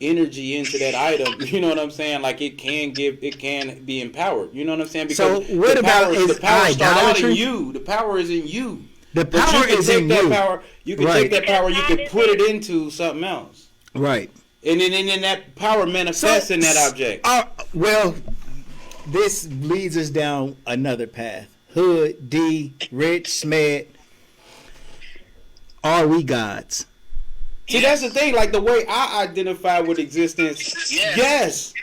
energy into that item, you know what I'm saying? Like, it can be empowered. You know what I'm saying? Because so what about the power starts out in idolatry? you. The power is in you. The power is in you. You can take that power. You can put it into something else. Right. And then that power manifests in that object. Well, this leads us down another path. Hood, D, Rich, Smed. Are we gods? See, that's the thing. Like, the way I identify with existence, yes.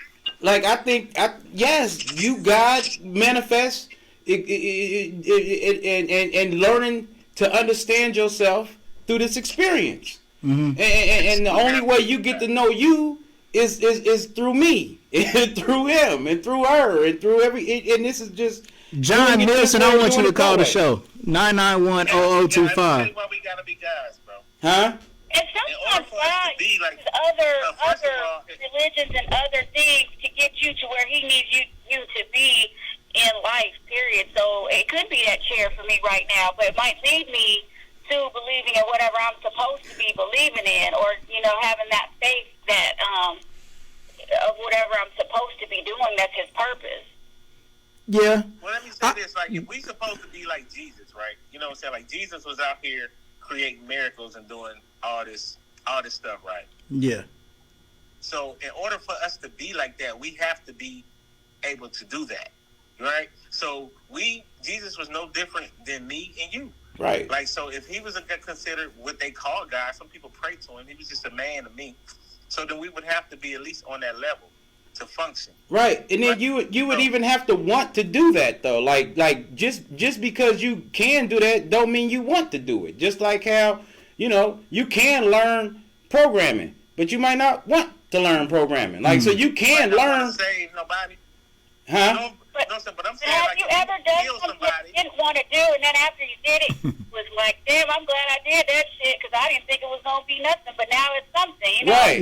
Like, I think, yes, you God manifest and learning to understand yourself through this experience. Mm-hmm. And the only way you get to know you is through me, and through him, and through her, and through and this is just John Nielsen. I want you to call the show 991-0025. Why we gotta be guys, bro? And Huh? sometimes God uses other religions and other things to get you to where he needs you to be in life, period. So it could be that chair for me right now, but it might lead me to believing in whatever I'm supposed to be believing in, or having that faith that of whatever I'm supposed to be doing. That's his purpose. Yeah. Well, let me say this: like, if we supposed to be like Jesus, right? You know what I'm saying? Like, Jesus was out here creating miracles and doing all this stuff, right? Yeah. So, in order for us to be like that, we have to be able to do that, right? So, Jesus was no different than me and you. Right. Like, so if he was considered what they call God, some people pray to him. He was just a man to me. So then we would have to be at least on that level to function. Right. And then you would even have to want to do that, though. Like just because you can do that don't mean you want to do it. Just like how, you can learn programming, but you might not want to learn programming. Like, so you can learn. Save nobody. Huh? But I'm saying, have like, you ever done something you didn't want to do, and then after you did it, was like, damn, I'm glad I did that shit, because I didn't think it was going to be nothing, but now it's something, Right.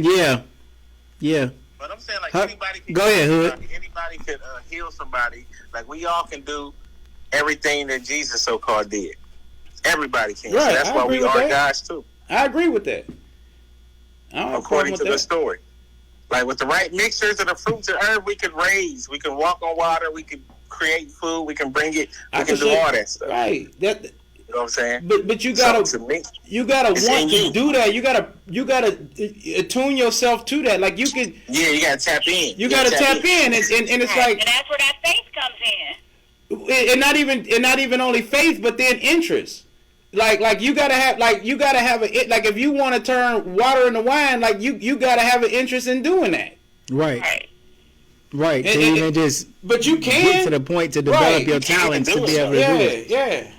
Yeah. But I'm saying, like, anybody can go ahead, Hood. Anybody could heal somebody. Like, we all can do everything that Jesus so-called did. Everybody can. Right. So that's why we are guys, too. I agree with that. According to the story. Like, with the right mixtures of the fruits and herbs, we can raise. We can walk on water. We can create food. We can bring it. We can do all that stuff. Right. You know what I'm saying? But you gotta want to do that. You gotta attune yourself to that. Like, you can. Yeah, you gotta tap in. You gotta tap in, and it's like. And that's where that faith comes in. And not even only faith, but then interest. Like you gotta have if you want to turn water into wine, like you gotta have an interest in doing that. Right. To even just but you can get to the point to develop your talents to be able to do it. Yeah.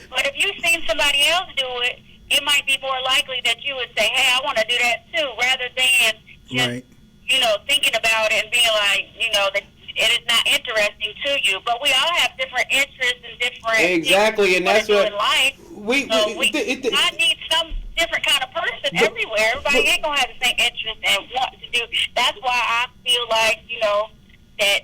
But if you've seen somebody else do it, it might be more likely that you would say, "Hey, I want to do that too," rather than just thinking about it and being like, it is not interesting to you. But we all have different interests and different exactly, and that's what in life. we I need some different kind of person everywhere. Everybody ain't gonna have the same interest and want to do. That's why I feel like that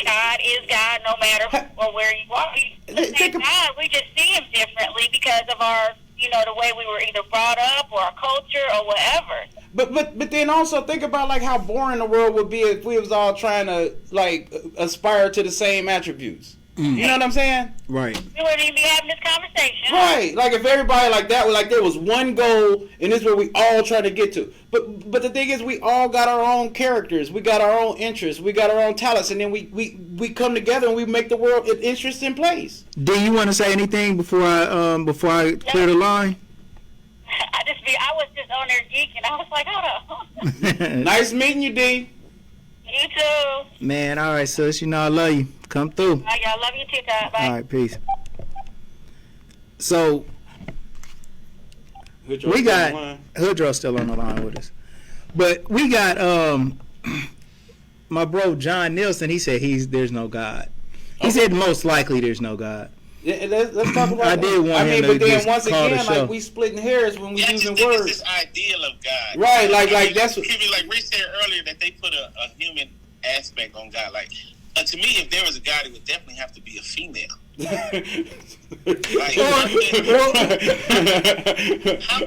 God is God, no matter where you are. The same God, we just see Him differently because of our, the way we were either brought up or our culture or whatever. But then also think about like how boring the world would be if we was all trying to like aspire to the same attributes. You know what I'm saying? Right. We wouldn't even be having this conversation. Right. Like if everybody like that was like there was one goal and this is where we all try to get to. But the thing is we all got our own characters, we got our own interests, we got our own talents, and then we come together and we make the world an interesting place. Do you want to say anything before I clear the line? I was just on there geeking. I was like, hold on. Nice meeting you, D. You too. Man, all right, sis. I love you. Come through. All right, y'all. Love you too, Todd. Bye. All right, peace. So we got Hoodro still on the line with us, but we got my bro John Nielsen. He said there's no God. He said most likely there's no God. Yeah, let's talk about that. Did want him to but then just once call again, the show. like we splitting hairs when we using It's words. this ideal of God, Right? Like that's what. Like Rich said earlier, that they put a human aspect on God. Like to me, if there was a God, it would definitely have to be a female. How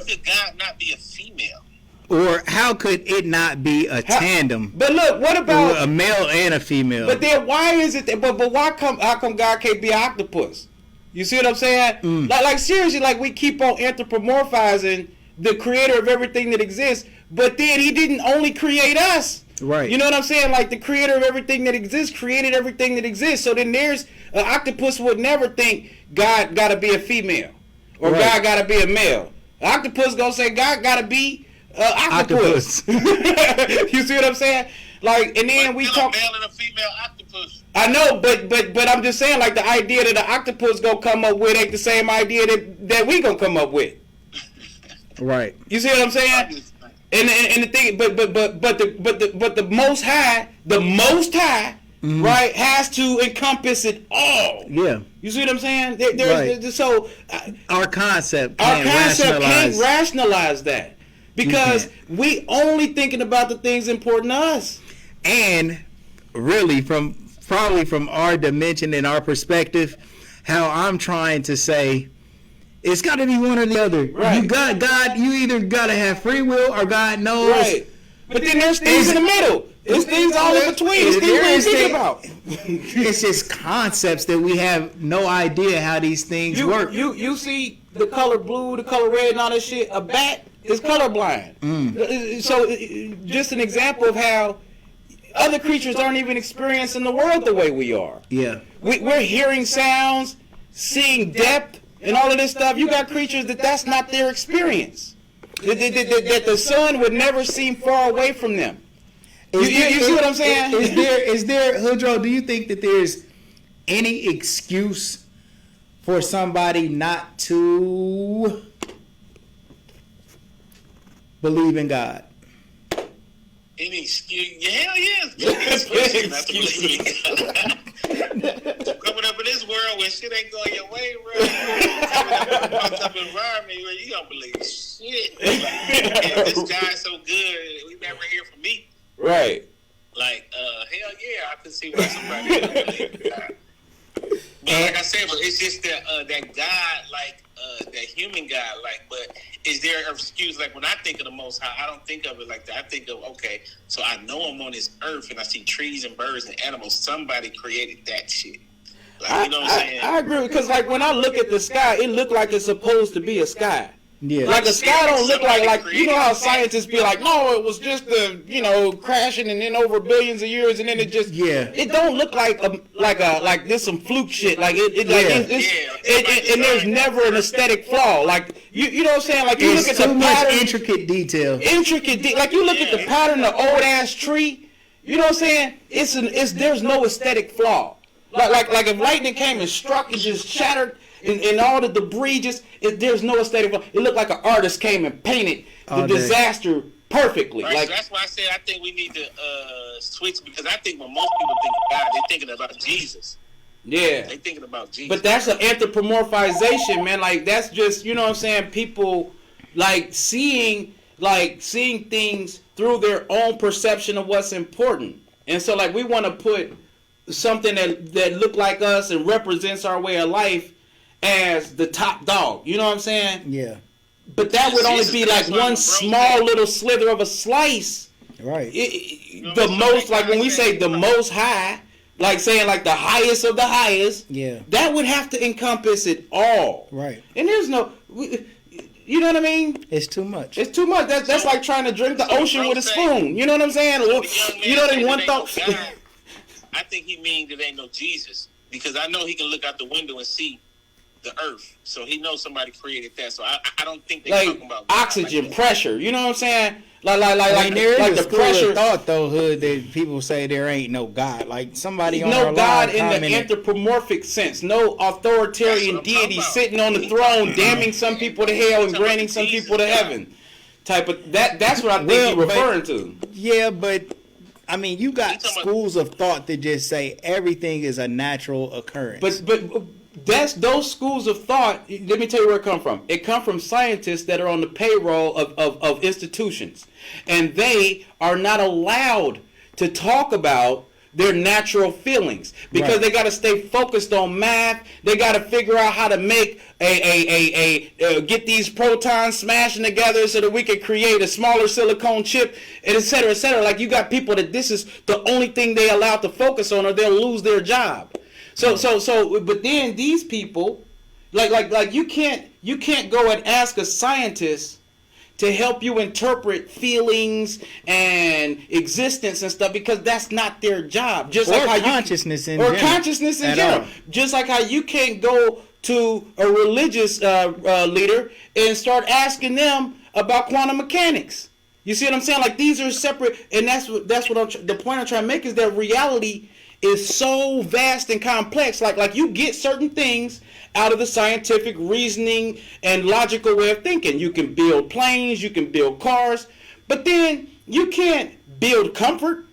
could God not be a female? Or how could it not be a tandem? But look, what about a male and a female? But then why is it that? But how come God can't be an octopus? You see what I'm saying? Like seriously, like we keep on anthropomorphizing the creator of everything that exists, but then He didn't only create us. Right. You know what I'm saying? Like the creator of everything that exists created everything that exists. So then there's an octopus would never think God got to be a female or God got to be a male. An octopus gonna say God got to be octopus. You see what I'm saying? Like, and then we talk. A male and a female octopus. I know, but I'm just saying, like the idea that the octopus gonna come up with ain't the same idea that we gonna come up with. Right. You see what I'm saying? And the thing, but the Most High, right, has to encompass it all. Yeah. You see what I'm saying? So our concept can't rationalize that because we only thinking about the things important to us. And really, probably from our dimension and our perspective, how I'm trying to say, it's got to be one or the other. Right. You got God. You either got to have free will or God knows. Right. But then there's things in the middle. There's things all in between. There's things we ain't thinking about. It's just concepts that we have no idea how these things work. You see the color blue, the color red, and all that shit. A bat is colorblind. So just an example of how other creatures aren't even experiencing the world the way we are. Yeah. We're hearing sounds, seeing depth, and all of this stuff. You got creatures that's not their experience. That the sun would never seem far away from them. You see what I'm saying? Is there, Hoodro, do you think that there's any excuse for somebody not to believe in God? Any excuse? Hell yes. Coming up in this world where shit ain't going your way, bro. Coming up in a fucked up environment where you don't believe shit. Like, this guy's so good, we never hear from me. Right. Like, hell yeah, I can see why somebody don't believe in God. But like I said, but it's just that God, like that human God, like. But is there an excuse? Like when I think of the Most High, I don't think of it like that. I think of okay, so I know I'm on this earth and I see trees and birds and animals. Somebody created that shit. Like, you know what I'm saying? I agree because like when I look at the sky, it look like it's supposed to be a sky. Yeah. Like the sky don't look like you know how scientists be like, no, it was just crashing and then over billions of years and then it just it don't look like this some fluke shit. Like and there's never an aesthetic flaw. Like you know what I'm saying? Like you it's look at too the much pattern, intricate detail. Like you look at the pattern of old ass tree. You know what I'm saying? It's there's no aesthetic flaw. Like if lightning came and struck and just shattered. And all the debris there's no aesthetic. It looked like an artist came and painted the disaster perfectly. Right, Like so that's why I said I think we need to switch, because I think when most people think of God, they're thinking about Jesus. yeah. They're thinking about Jesus. But that's an anthropomorphization, man. Like that's just, you know what I'm saying, people like seeing things through their own perception of what's important. And so like we want to put something that look like us and represents our way of life as the top dog. You know what I'm saying? Yeah. But that would only be like one small little slither of a slice. Right. The most, like when we say the most high, like saying like the highest of the highest, Yeah. that would have to encompass it all. Right. And there's no, you know what I mean? It's too much. It's too much. That's like trying to drink the ocean with a spoon. You know what I'm saying? You know, they one thought. I think he means there ain't no Jesus, because I know he can look out the window and see the earth, so he knows somebody created that. So I don't think they're talking about God oxygen like pressure. You know what I'm saying? Like there is like a the school pressure. of thought though, Hood, that people say there ain't no God. Like somebody on No our God live in the commented, anthropomorphic sense. No authoritarian That's what I'm deity talking about. sitting on the throne, damning some people to hell and granting some people to heaven. Type of that's what I think you're referring to. Yeah, but I mean, you got talking about- schools of thought that just say everything is a natural occurrence. But that's those schools of thought. Let me tell you where it come from. It come from scientists that are on the payroll of institutions, and they are not allowed to talk about their natural feelings because Right. they got to stay focused on math. They got to figure out how to make get these protons smashing together so that we can create a smaller silicone chip, and et cetera, et cetera. Like you got people that this is the only thing they allowed to focus on, or they'll lose their job. So, but then these people, like you can't go and ask a scientist to help you interpret feelings and existence and stuff, because that's not their job. Just Or like how consciousness in or general. consciousness in At general. all. Just like how you can't go to a religious leader and start asking them about quantum mechanics. You see what I'm saying? Like these are separate, and that's what the point I'm trying to make is that reality is so vast and complex. Like you get certain things out of the scientific reasoning and logical way of thinking. You can build planes, you can build cars, but then you can't build comfort.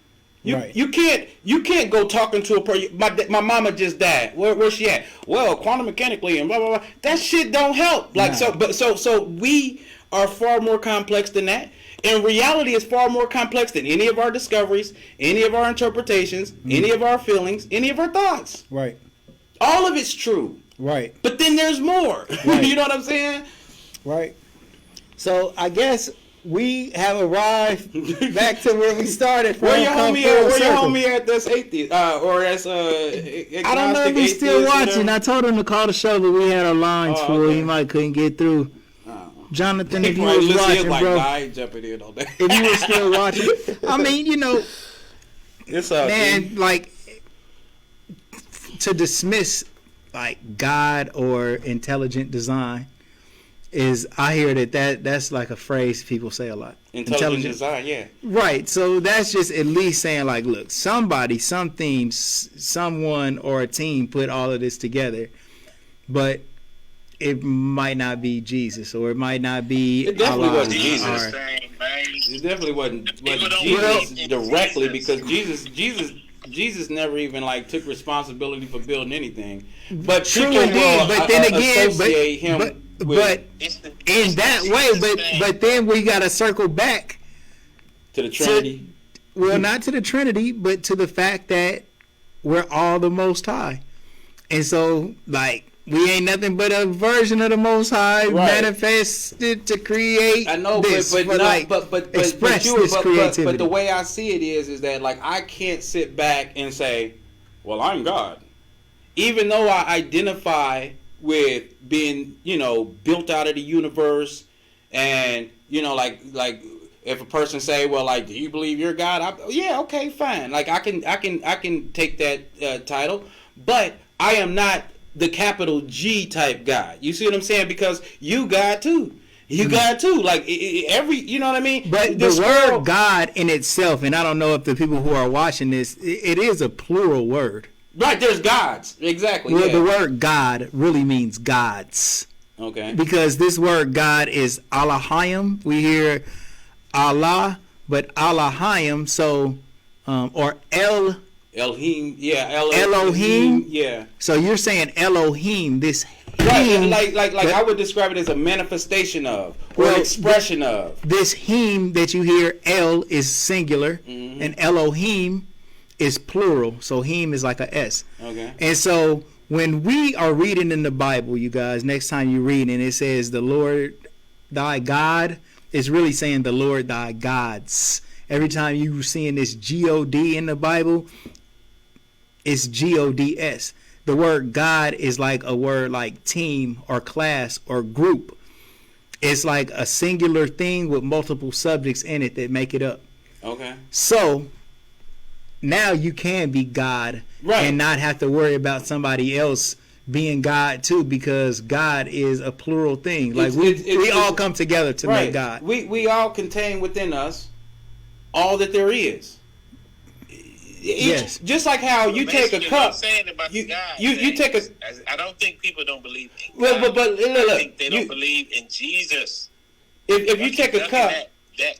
You can't go talking to a person. My mama just died. Where's she at? Well, quantum mechanically and blah blah blah. That shit don't help. Like Nah. so we are far more complex than that. And reality is far more complex than any of our discoveries, any of our interpretations, any of our feelings, any of our thoughts. Right. All of it's true. Right. But then there's more. Right. You know what I'm saying? Right. So I guess we have arrived back to where we started from. Where your Come homie full at? Where your circle. homie at? That's atheist, or that's agnostic. I don't know if he's still atheist, watching. whatever. I told him to call the show, but we had our lines Oh, full. okay. He might couldn't get through. Jonathan, He if you probably was listen, he was watching, like, bro, nah, I ain't jumping in all day. if you were still watching, I mean, you know, It's up, man, like to dismiss like God or intelligent design is, I hear that's like a phrase people say a lot. Intelligent design, yeah. Right. So that's just at least saying like, look, somebody, something, someone or a team put all of this together, but it might not be Jesus, or it might not be It definitely Allah, wasn't Jesus. or- thing, man. It definitely wasn't People don't Jesus believe in directly, Jesus. because Jesus never even like took responsibility for building anything. But True people indeed, will but then again, associate him but with, in that way, but then we got to circle back, to the Trinity. well, not to the Trinity, but to the fact that we're all the Most High, and so like we ain't nothing but a version of the Most High manifested to create. I know, this, but express you, this creativity. But the way I see it is that like I can't sit back and say, well, I'm God, even though I identify with being, built out of the universe, and like if a person say, well, like, do you believe you're God? Yeah, okay, fine. Like I can take that title, but I am not the capital G type guy. You see what I'm saying? Because you God too. You God too. Like you know what I mean? But the word God in itself, and I don't know if the people who are watching this, it is a plural word. Right, there's gods. Exactly. Well, yeah. the word God really means gods. Okay. Because this word God is Elohim. We hear Allah, but Allahim. So, or Elohim, yeah, Elohim. yeah. So you're saying Elohim, this Right, him, like I would describe it as a manifestation of, or an expression of. This him that you hear, El is singular, and Elohim is plural. So him is like a S. Okay. And so when we are reading in the Bible, you guys, next time you read and it says the Lord thy God, it's really saying the Lord thy gods. Every time you seeing this G-O-D in the Bible, it's G-O-D-S. The word God is like a word like team or class or group. It's like a singular thing with multiple subjects in it that make it up. Okay. So now you can be God, right, and not have to worry about somebody else being God too, because God is a plural thing. Like we all come together to make God. We all contain within us all that there is. Yes. Just like how you take a cup. You take a. I don't think people don't believe in God. But look, I think they don't believe in Jesus. If you take a cup.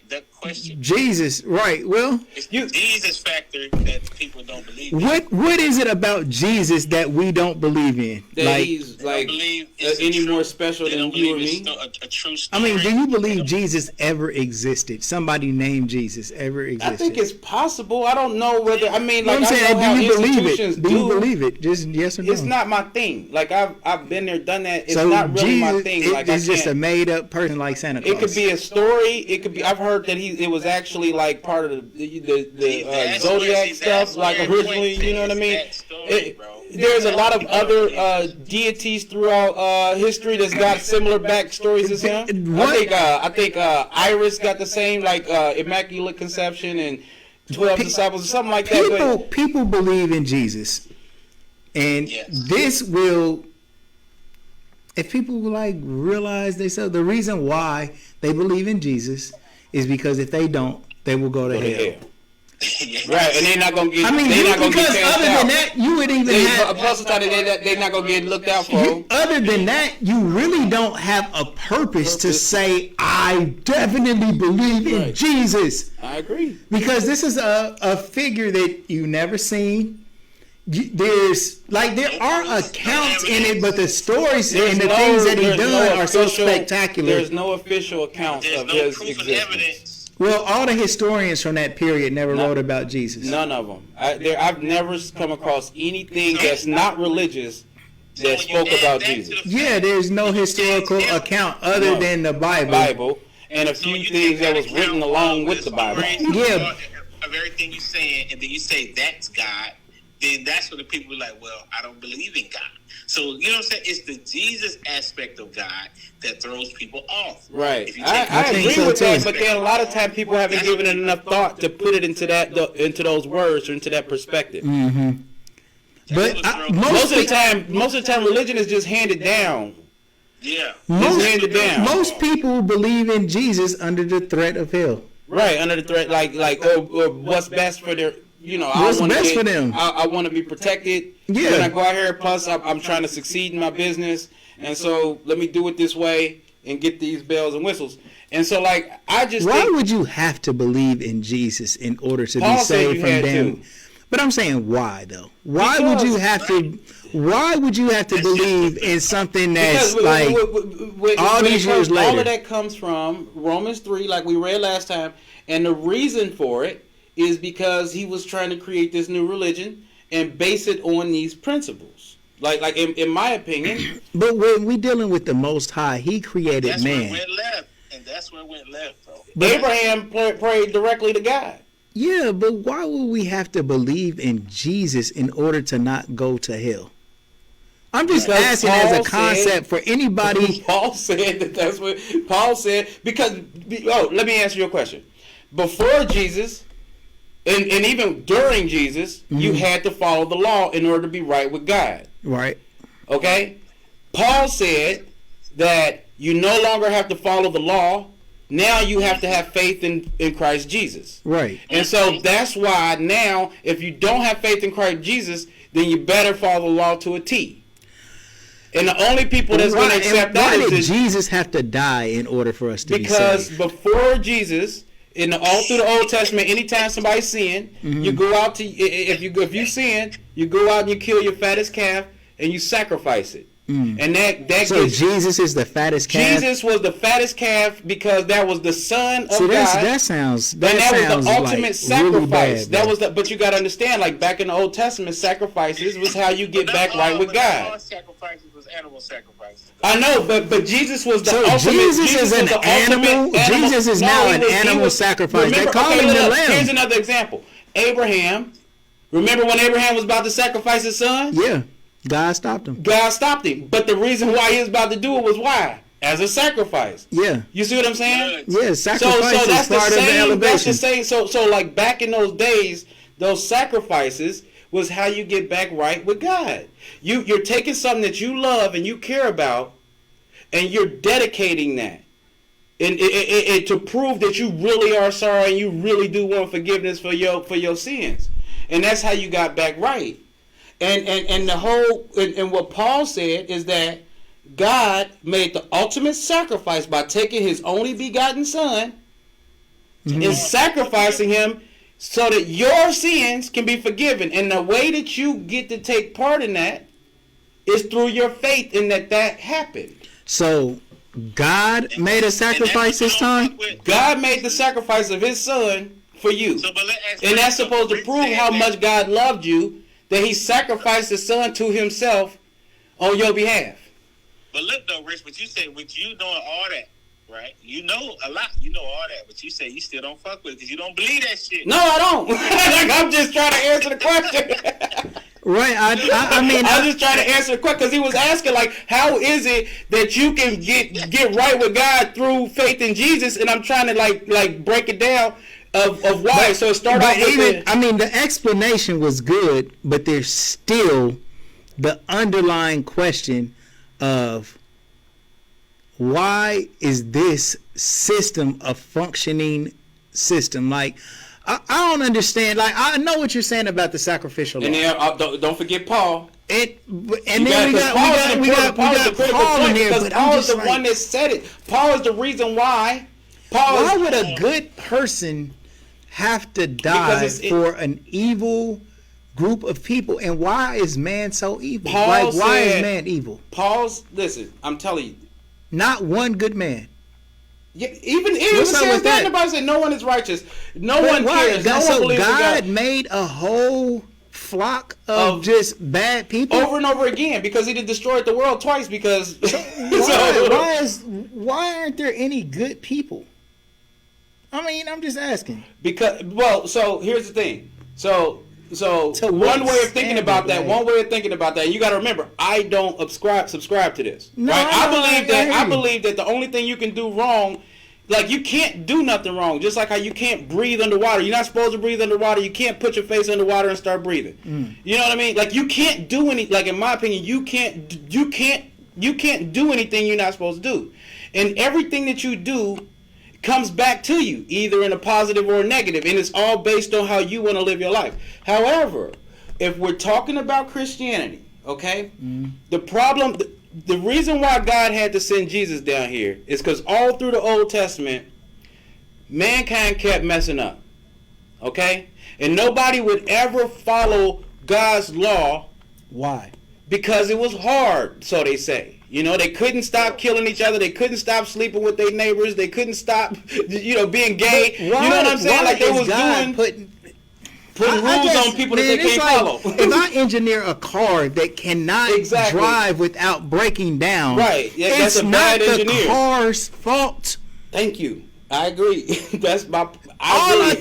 That question. Jesus, right? Well, it's the Jesus factor that people don't believe in. What is it about Jesus that we don't believe in? That like, he's like any more special than you or me? A true story. I mean, do you believe Jesus ever existed? Somebody named Jesus ever existed? I think it's possible. I don't know whether. I mean, like, I'm saying, I know do you believe it? Do you do. believe it? Just yes or no? It's not my thing. Like I've been there, done that. It's so not really Jesus, my thing. Like it's just a made up person like Santa Claus. It could be a story. It could be. I've heard that it was actually like part of the Zodiac stuff, like originally. You know what I mean? There's a lot of other deities throughout history that's got similar backstories as him. I think Iris got the same, like Immaculate Conception and 12 disciples or something like that. People believe in Jesus, and this will. If people like realize themselves, the reason why they believe in Jesus is because if they don't, they will go to hell. Right, and they're not gonna get. I mean, because other than that, you would even have. Plus, they're not gonna get looked out for. Other than that, you really don't have a purpose to say, "I definitely believe in Jesus." I agree, because this is a figure that you never seen. There are accounts in it, but the stories and the things that he done are so spectacular. There's no official accounts of his existence. Well, all the historians from that period never wrote about Jesus. None of them. I've never come across anything that's not religious that spoke about Jesus. Yeah, there's no historical account other than the Bible. And a few things that was written along with the Bible. Yeah. Of everything you're saying, and then you say that's God, then that's when the people are like, well, I don't believe in God. So, you know what I'm saying? It's the Jesus aspect of God that throws people off. Right. I agree with that, but then a lot of times people haven't given it enough thought to put it into those words or into that perspective. Mm-hmm. But most of the time, religion is just handed down. Yeah. Most people believe in Jesus under the threat of hell. Right, under the threat, or what's best for their. What's best for them? I want to be protected. Yeah. When I go out here, plus I'm trying to succeed in my business, and so let me do it this way and get these bells and whistles. And so, why would you have to believe in Jesus in order to be saved from them? But I'm saying why though? Why would you have to believe in something that's all these years later? All of that comes from Romans 3, like we read last time, and the reason for it is because he was trying to create this new religion and base it on these principles. Like in my opinion. But when we dealing with the Most High, he created man. That's where it went left, bro. But Abraham prayed directly to God. Yeah, but why would we have to believe in Jesus in order to not go to hell? I'm just asking as a concept for anybody. Paul said that's what Paul said. Because, let me answer your question. Before Jesus, and even during Jesus, you had to follow the law in order to be right with God. Right. Okay? Paul said that you no longer have to follow the law. Now you have to have faith in Christ Jesus. Right. And so that's why now, if you don't have faith in Christ Jesus, then you better follow the law to a T. And the only people that's going to accept that is Jesus have to die in order for us to be saved? Because before Jesus, all through the Old Testament, anytime somebody sin, you go out to if you sin, you go out and you kill your fattest calf and you sacrifice it. And that so gets, Jesus is the fattest calf. Jesus was the fattest calf because that was the Son of God. That sounds and that was the ultimate like sacrifice. really bad, that was but you got to understand, like back in the Old Testament, sacrifices was how you get back right with God. All sacrifices was animal sacrifices. I know, but Jesus was the ultimate. Jesus is an animal. Jesus is now an animal sacrifice. They call him the lamb. Here's another example. Abraham. Remember when Abraham was about to sacrifice his son? Yeah. God stopped him. God stopped him. But the reason why he was about to do it was why? As a sacrifice. Yeah. You see what I'm saying? Yeah, sacrifice so that's is part the of the same. elevation. That's the same. So like back in those days, those sacrifices was how you get back right with God. You're taking something that you love and you care about, and you're dedicating that. And to prove that you really are sorry and you really do want forgiveness for your sins. And that's how you got back right. And the whole and what Paul said is that God made the ultimate sacrifice by taking his only begotten son and sacrificing him so that your sins can be forgiven. And the way that you get to take part in that is through your faith in that happened. So God made a sacrifice this time? God made the sacrifice of his son for you. And that's supposed to prove how much God loved you, that he sacrificed his son to himself on your behalf. But look though, Rich, what you say, with you knowing all that, right? You know a lot, you know all that, but you say you still don't fuck with it because you don't believe that shit. No, I don't. Like, I'm just trying to answer the question. Right, I mean, I'm just trying to answer the question because he was asking, like, how is it that you can get right with God through faith in Jesus? And I'm trying to like break it down of why. So it started off with I mean, the explanation was good, but there's still the underlying question of why is this system a functioning system? Like, I don't understand. Like, I know what you're saying about the sacrificial law. And then don't forget Paul. Then we got Paul in here, but Paul I'm is just the one that said it. Paul is the reason why. Why would a good person have to die for an evil group of people? And why is man so evil? Why is man evil? Listen, I'm telling you. Not one good man. Yeah, even says that. Nobody said no one is righteous. No one cares. No one believes in God. God made a whole flock of just bad people over and over again because he did destroyed the world twice. Because why aren't there any good people? I mean, I'm just asking. So here's the thing. So one way of thinking about that. One way of thinking about that. You got to remember, I don't subscribe to this. No, right? I believe that the only thing you can do wrong, like you can't do nothing wrong. Just like how you can't breathe underwater. You're not supposed to breathe underwater. You can't put your face underwater and start breathing. You know what I mean? Like you can't do any. Like in my opinion, you can't do anything you're not supposed to do. And everything that you do comes back to you, either in a positive or a negative, and it's all based on how you want to live your life. However, if we're talking about Christianity, okay, the problem, the reason why God had to send Jesus down here is because all through the Old Testament, mankind kept messing up, okay, and nobody would ever follow God's law. Why? Because it was hard, so they say. You know, they couldn't stop killing each other. They couldn't stop sleeping with their neighbors. They couldn't stop, being gay. You know what I'm saying? Like they was putting rules on people that they can't follow. If I engineer a car that cannot drive without breaking down, right? Yeah, it's that's a bad not engineer. The car's fault. Thank you. I agree. That's my. I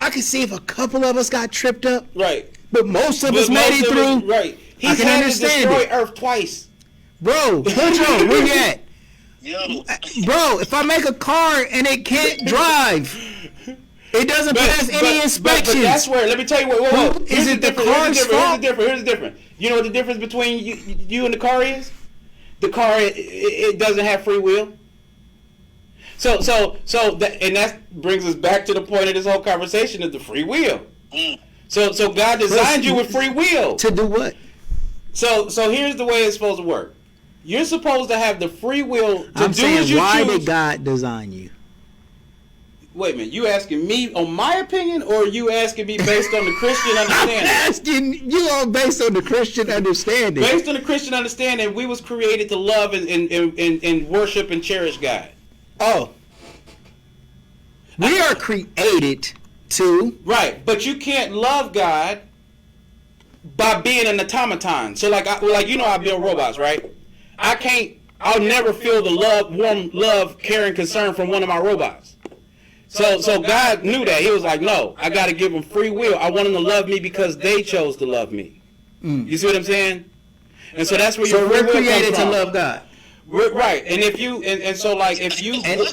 can see if a couple of us got tripped up, right? But most of us made it through, right? He's had to destroy Earth twice. Bro, Pedro, where you at? Yo. Bro, if I make a car and it can't drive, it doesn't pass any inspections. But that's where, let me tell you what. Is it the car's fault? Here's the difference. You know what the difference between you and the car is? The car, it doesn't have free will. So that brings us back to the point of this whole conversation of the free will. So God designed you with free will. To do what? So here's the way it's supposed to work. You're supposed to have the free will to do as you choose. Why did God design you? Wait a minute, you asking me on my opinion, or are you asking me based on the Christian I'm understanding? asking you all based on the Christian understanding. Based on the Christian understanding, we was created to love and worship and cherish God. Oh. We are created to... Right, but you can't love God by being an automaton. So like I build robots, right? I'll never feel the warm love, care, and concern from one of my robots. So God knew that. He was like, no, I got to give them free will. I want them to love me because they chose to love me. You see what I'm saying? And so that's where your free will comes from. We're created to love God. Right. And if you so like if you Hell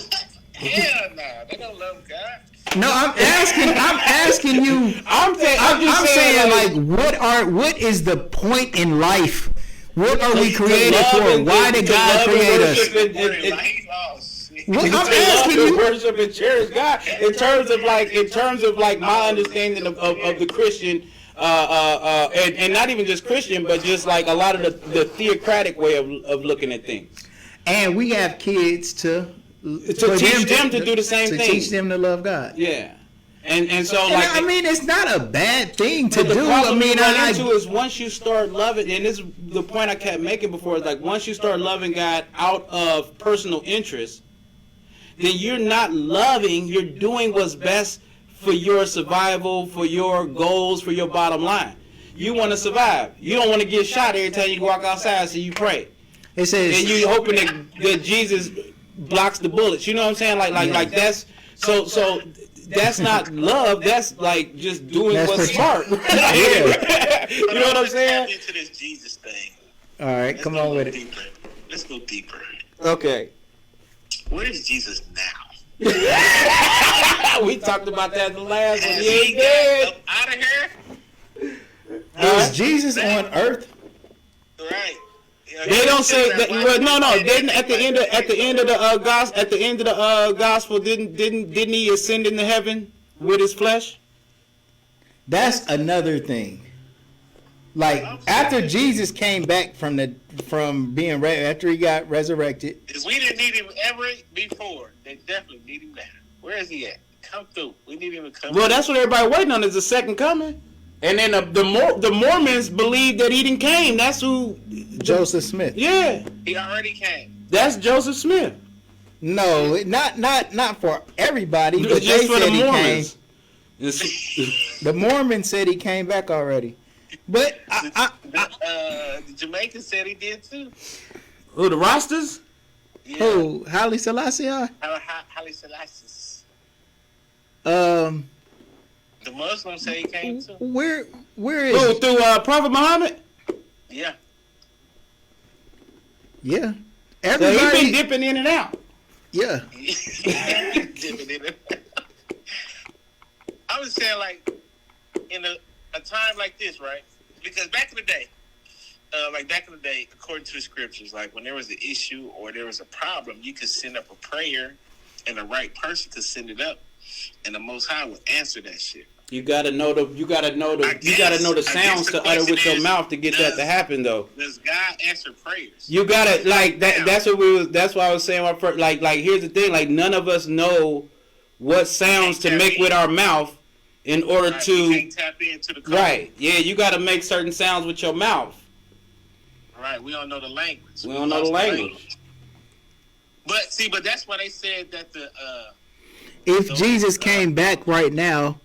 no, they don't love God. No, I'm asking you. I'm saying what is the point in life? What are we created for? Why did God create us? I'm asking you. Worship and cherish God in terms of like my understanding of the Christian, and not even just Christian, but just like a lot of the theocratic way of looking at things. And we have kids to teach them to do the same thing. To teach them to love God. Yeah. And so like, I mean, it's not a bad thing to do. I mean, is once you start loving, and this is the point I kept making before, is like once you start loving God out of personal interest, then you're not loving, you're doing what's best for your survival, for your goals, for your bottom line. You want to survive. You don't want to get shot every time you walk outside, so you pray. It says, and you hoping that Jesus blocks the bullets. You know what I'm saying? Like that's so that's not love. That's like just doing what's smart. You know what I'm saying? Into this Jesus thing. All right, come on with it. Let's go deeper. Okay. Where is Jesus now? We talked about that in the last one. He ain't dead. Out of here. Is Jesus on earth? Right. They don't say that. Well, no. Didn't at the end of the gospel, didn't he ascend into heaven with his flesh? That's another thing. Like after Jesus came back after he got resurrected. We didn't need him ever before. They definitely need him now. Where is he at? Come through. We need him to come. Well, that's what everybody waiting on is the second coming. And then the Mormons believe that he didn't came. That's who. Joseph Smith. Yeah. He already came. That's Joseph Smith. No, not for everybody. But just for the Mormons. The Mormons said he came back already. But the Jamaicans said he did too. Who, the Rastas? Yeah. Who? Haile Selassie? Haile Selassie. The Muslims say he came too. Where is? Who, through Prophet Muhammad? Yeah. Yeah. Everybody. So he been dipping in and out. Yeah. Dipping in and out. I was saying, like, in a time like this, right? Because back in the day, according to the scriptures, like when there was an issue or there was a problem, you could send up a prayer, and the right person could send it up, and the Most High would answer that shit. You gotta know the sounds to utter with your mouth to get that to happen, though. Does God answer prayers? You gotta like that. That's why I was saying like here's the thing. Like none of us know what sounds to make with our mouth in order to tap into the code. Right. Yeah, you gotta make certain sounds with your mouth. Right. We don't know the language. We don't know the language. But that's why they said that if Jesus came back right now,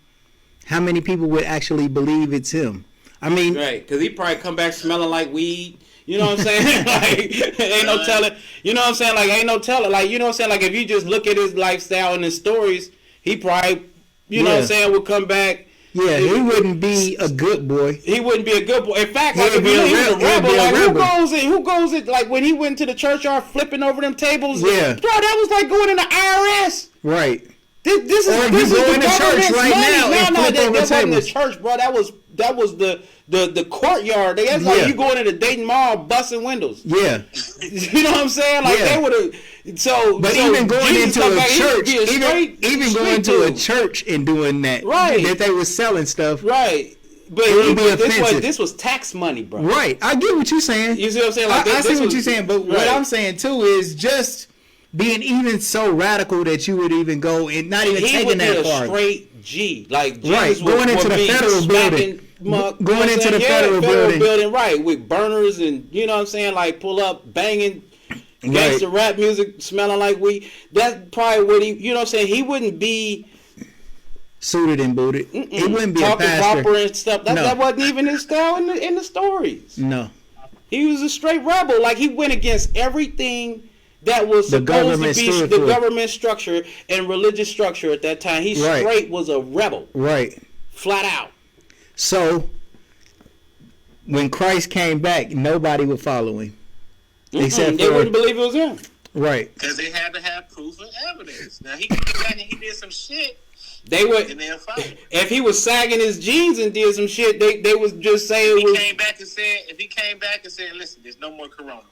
how many people would actually believe it's him? I mean, right, because he probably come back smelling like weed. You know what I'm saying? Like, ain't no telling. You know what I'm saying? Like, ain't no telling. Like, you know what I'm saying? Like, if you just look at his lifestyle and his stories, he probably, you know what I'm saying, would come back. Yeah, he wouldn't be a good boy. He wouldn't be a good boy. In fact, like, if he was a rebel, like, who goes in, like, when he went to the churchyard flipping over them tables? Yeah. Bro, that was like going in the IRS. This This is going to church right now and flip over tables. That wasn't the church, bro. That was the courtyard. That's like you going into Dayton Mall busting windows. Yeah. You know what I'm saying? Like they would have. But even going into a church, even going to a church and doing that, right? That they were selling stuff, right? But this was tax money, bro. Right. I get what you're saying. You see what I'm saying? Like I see what you're saying. But what I'm saying too is just being even so radical that you would even go and not even taking that far. He would be a straight G, like right, going into the federal building. Going into the federal building, right, with burners and you know what I'm saying, like pull up, banging, gangster rap music, smelling like weed. That's probably what he, you know what I'm saying. He wouldn't be suited and booted. He wouldn't be talking a pastor. proper and stuff. That wasn't even his style in the stories. No, he was a straight rebel. Like he went against everything that was supposed to be the government structure and religious structure at that time. He straight was a rebel. Right, flat out. So, when Christ came back, nobody would follow him. Except they wouldn't believe it was him. Right. Because they had to have proof and evidence. Now, he came back and he did some shit. They would, and they'll follow. If he was sagging his jeans and did some shit, they would just say it was. If he came back and said, listen, there's no more corona.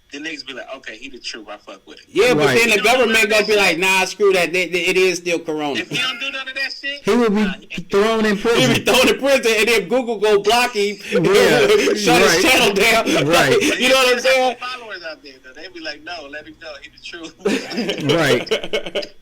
The niggas be like, okay, he the truth. I fuck with it. Yeah, but then the government gonna be like, nah, screw that. It is still corona. If he don't do none of that shit, he would be thrown in prison. He'd be thrown in prison, and then Google go block him, shut his channel down. Right. You know what I'm saying? Followers out there, though, they be like, no, let him go. He the truth. Right.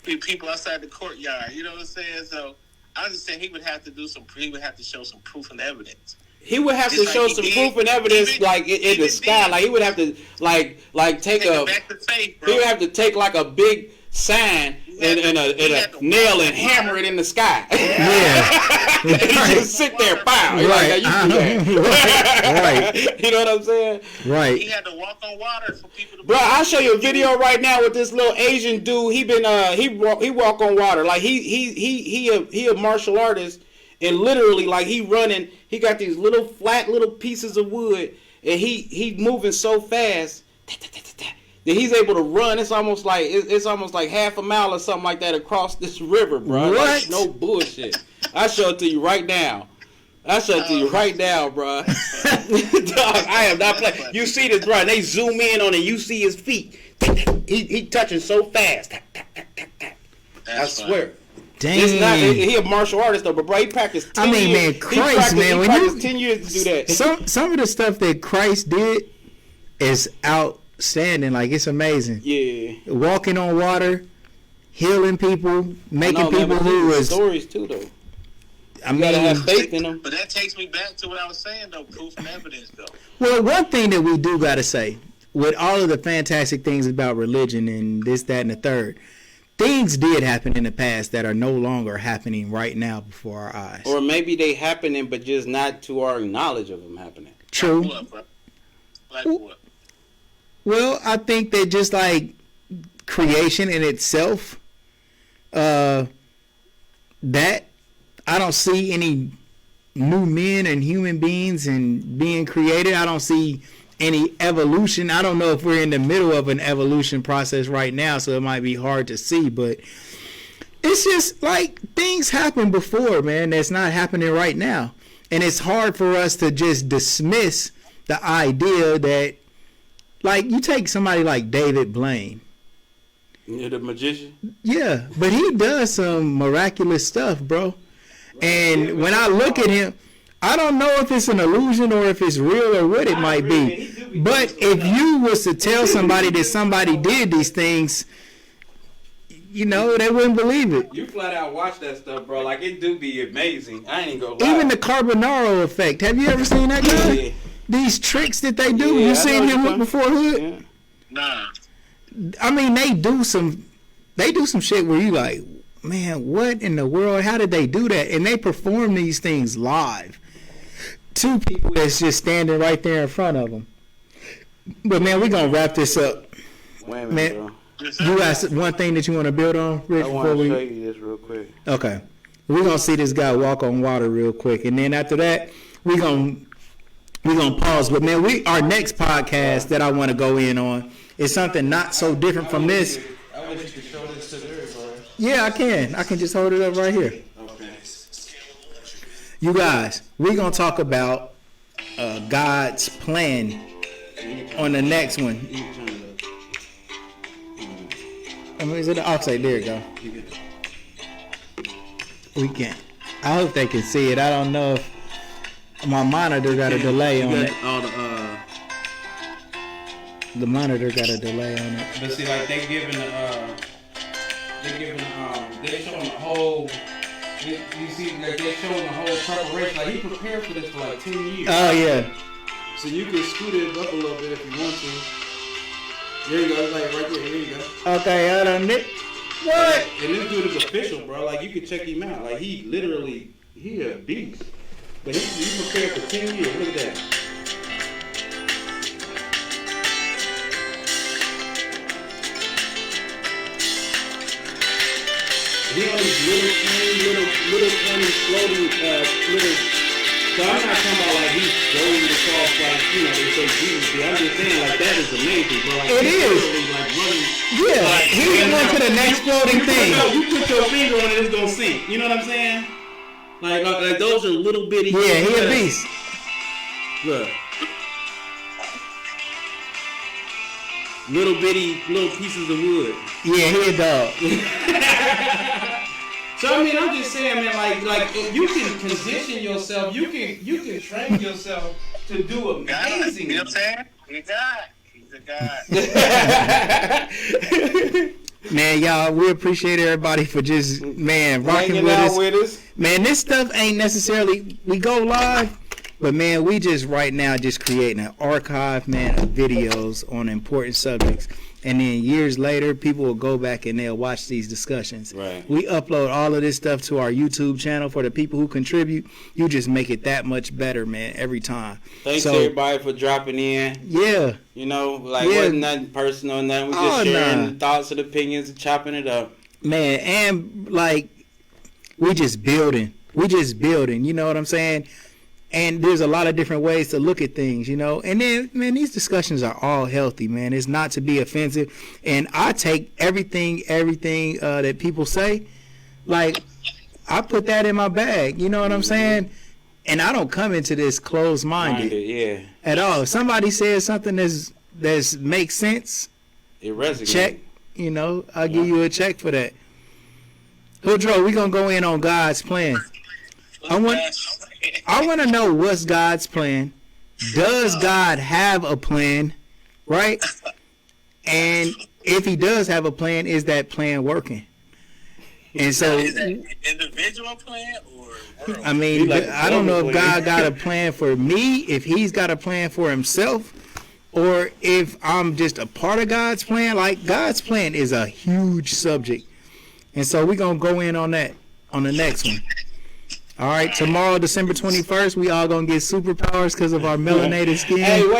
People outside the courtyard. You know what I'm saying? So I was just saying he would have to do some. He would have to show some proof and evidence. He would have to show some proof and evidence, like in the sky. Like he would have to, like take a. Back to faith, bro. He would have to take like a big sign and a nail and hammer it in the sky. Yeah. And he just sit there, pow. Right. Right. You know what I'm saying? Right. He had to walk on water for people to. Bro, I'll show you a video right now with this little Asian dude. He walk on water. Like he a martial artist. And literally, like he running, he got these little flat little pieces of wood, and he moving so fast that he's able to run. It's almost like half a mile or something like that across this river, bro. What? Like, no bullshit. I show it to you right now. Bro. Dog, I am not playing. You see this, bro? They zoom in on it. You see his feet. He touching so fast. I swear. Dang. It's not. He a martial artist though, but bro, he practiced 10 years. Man, Christ, man. He practiced 10 years to do that. Some of the stuff that Christ did is outstanding. Like, it's amazing. Yeah. Walking on water, healing people, making people who was... stories too, though. You gotta have faith in them. But that takes me back to what I was saying, though. Proof and evidence, though. Well, one thing that we do got to say, with all of the fantastic things about religion and this, that, and the third... Things did happen in the past that are no longer happening right now before our eyes. Or maybe they happening, but just not to our knowledge of them happening. True. Like what? Well, I think that just like creation in itself, that I don't see any new men and human beings and being created. I don't see any evolution. I don't know if we're in the middle of an evolution process right now, so it might be hard to see, but it's just like things happened before, man, that's not happening right now. And it's hard for us to just dismiss the idea that, like, you take somebody like David Blaine. Yeah, the magician? Yeah, but he does some miraculous stuff, bro. And when I look at him, I don't know if it's an illusion or if it's real or what it might be. But if you was to tell somebody that somebody did these things, you know, they wouldn't believe it. You flat out watch that stuff, bro. Like, it do be amazing. I ain't gonna lie. Even the Carbonaro effect. Have you ever seen that guy? Yeah. These tricks that they do. You seen him before Hood? Yeah. Nah. I mean, they do some shit where you like, man, what in the world? How did they do that? And they perform these things live. Two people that's just standing right there in front of them. But man, we're gonna wrap this up. Wait a minute, bro. You got one thing that you want to build on, Rich? I want to show you this real quick. Okay, we're gonna see this guy walk on water real quick, and then after that, we're gonna pause. But man, our next podcast that I want to go in on is something not so different from this. I wish you could show this to everybody. Yeah, I can. I can just hold it up right here. You guys, we're going to talk about God's plan on the next one. I mean, is it the oxide? There you go. We can't. I hope they can see it. I don't know if my monitor got a delay on it. All the The monitor got a delay on it. But see, like they're showing the whole. You see, like they're showing the whole preparation. Like he prepared for this for like 10 years. Oh yeah. So you can scoot it up a little bit if you want to. There you go, like right there. Here you go. Okay, hold on, Nick. What? And this dude is official, bro. Like you can check him out. Like he a beast. But he prepared for 10 years. Look at that. He on these little tiny floating little. So I'm not talking about like he's going across like they say Jesus. I'm just saying like that is amazing, bro. Like, it is. Like running. Yeah, like, he went to the next floating thing. You put your finger on it, it's gonna sink. You know what I'm saying? Like those are little bitty. Yeah, he a beast. Look. Little pieces of wood. Yeah, he a dog. So I mean, I'm just saying, man, like you can condition yourself, you can train yourself to do amazing. You know what I'm saying? He's a God. Man, y'all, we appreciate everybody for just rocking with us. Man, this stuff ain't necessarily we go live, but man, we just right now just creating an archive, man, of videos on important subjects. And then years later, people will go back and they'll watch these discussions. Right. We upload all of this stuff to our YouTube channel for the people who contribute. You just make it that much better, man, every time. Thanks to everybody for dropping in. Yeah. You know, wasn't nothing personal, nothing. We just sharing thoughts and opinions and chopping it up. Man, and we just building. You know what I'm saying? And there's a lot of different ways to look at things, you know. And then, man, these discussions are all healthy, man. It's not to be offensive. And I take everything that people say, like, I put that in my bag. You know what I'm saying? And I don't come into this closed-minded at all. If somebody says something that's makes sense, it resonates. Check, you know, I'll give you a check for that. Hoodro, we're going to go in on God's plan. I want to know what's God's plan. Does God have a plan, right? And if he does have a plan, is that plan working? And so, is that an individual plan or world? I mean, I don't know if God got a plan for me, if he's got a plan for himself, or if I'm just a part of God's plan. Like, God's plan is a huge subject. And so we're going to go in on that on the next one. All right, tomorrow, December 21st, we all going to get superpowers because of our melanated skin. Hey,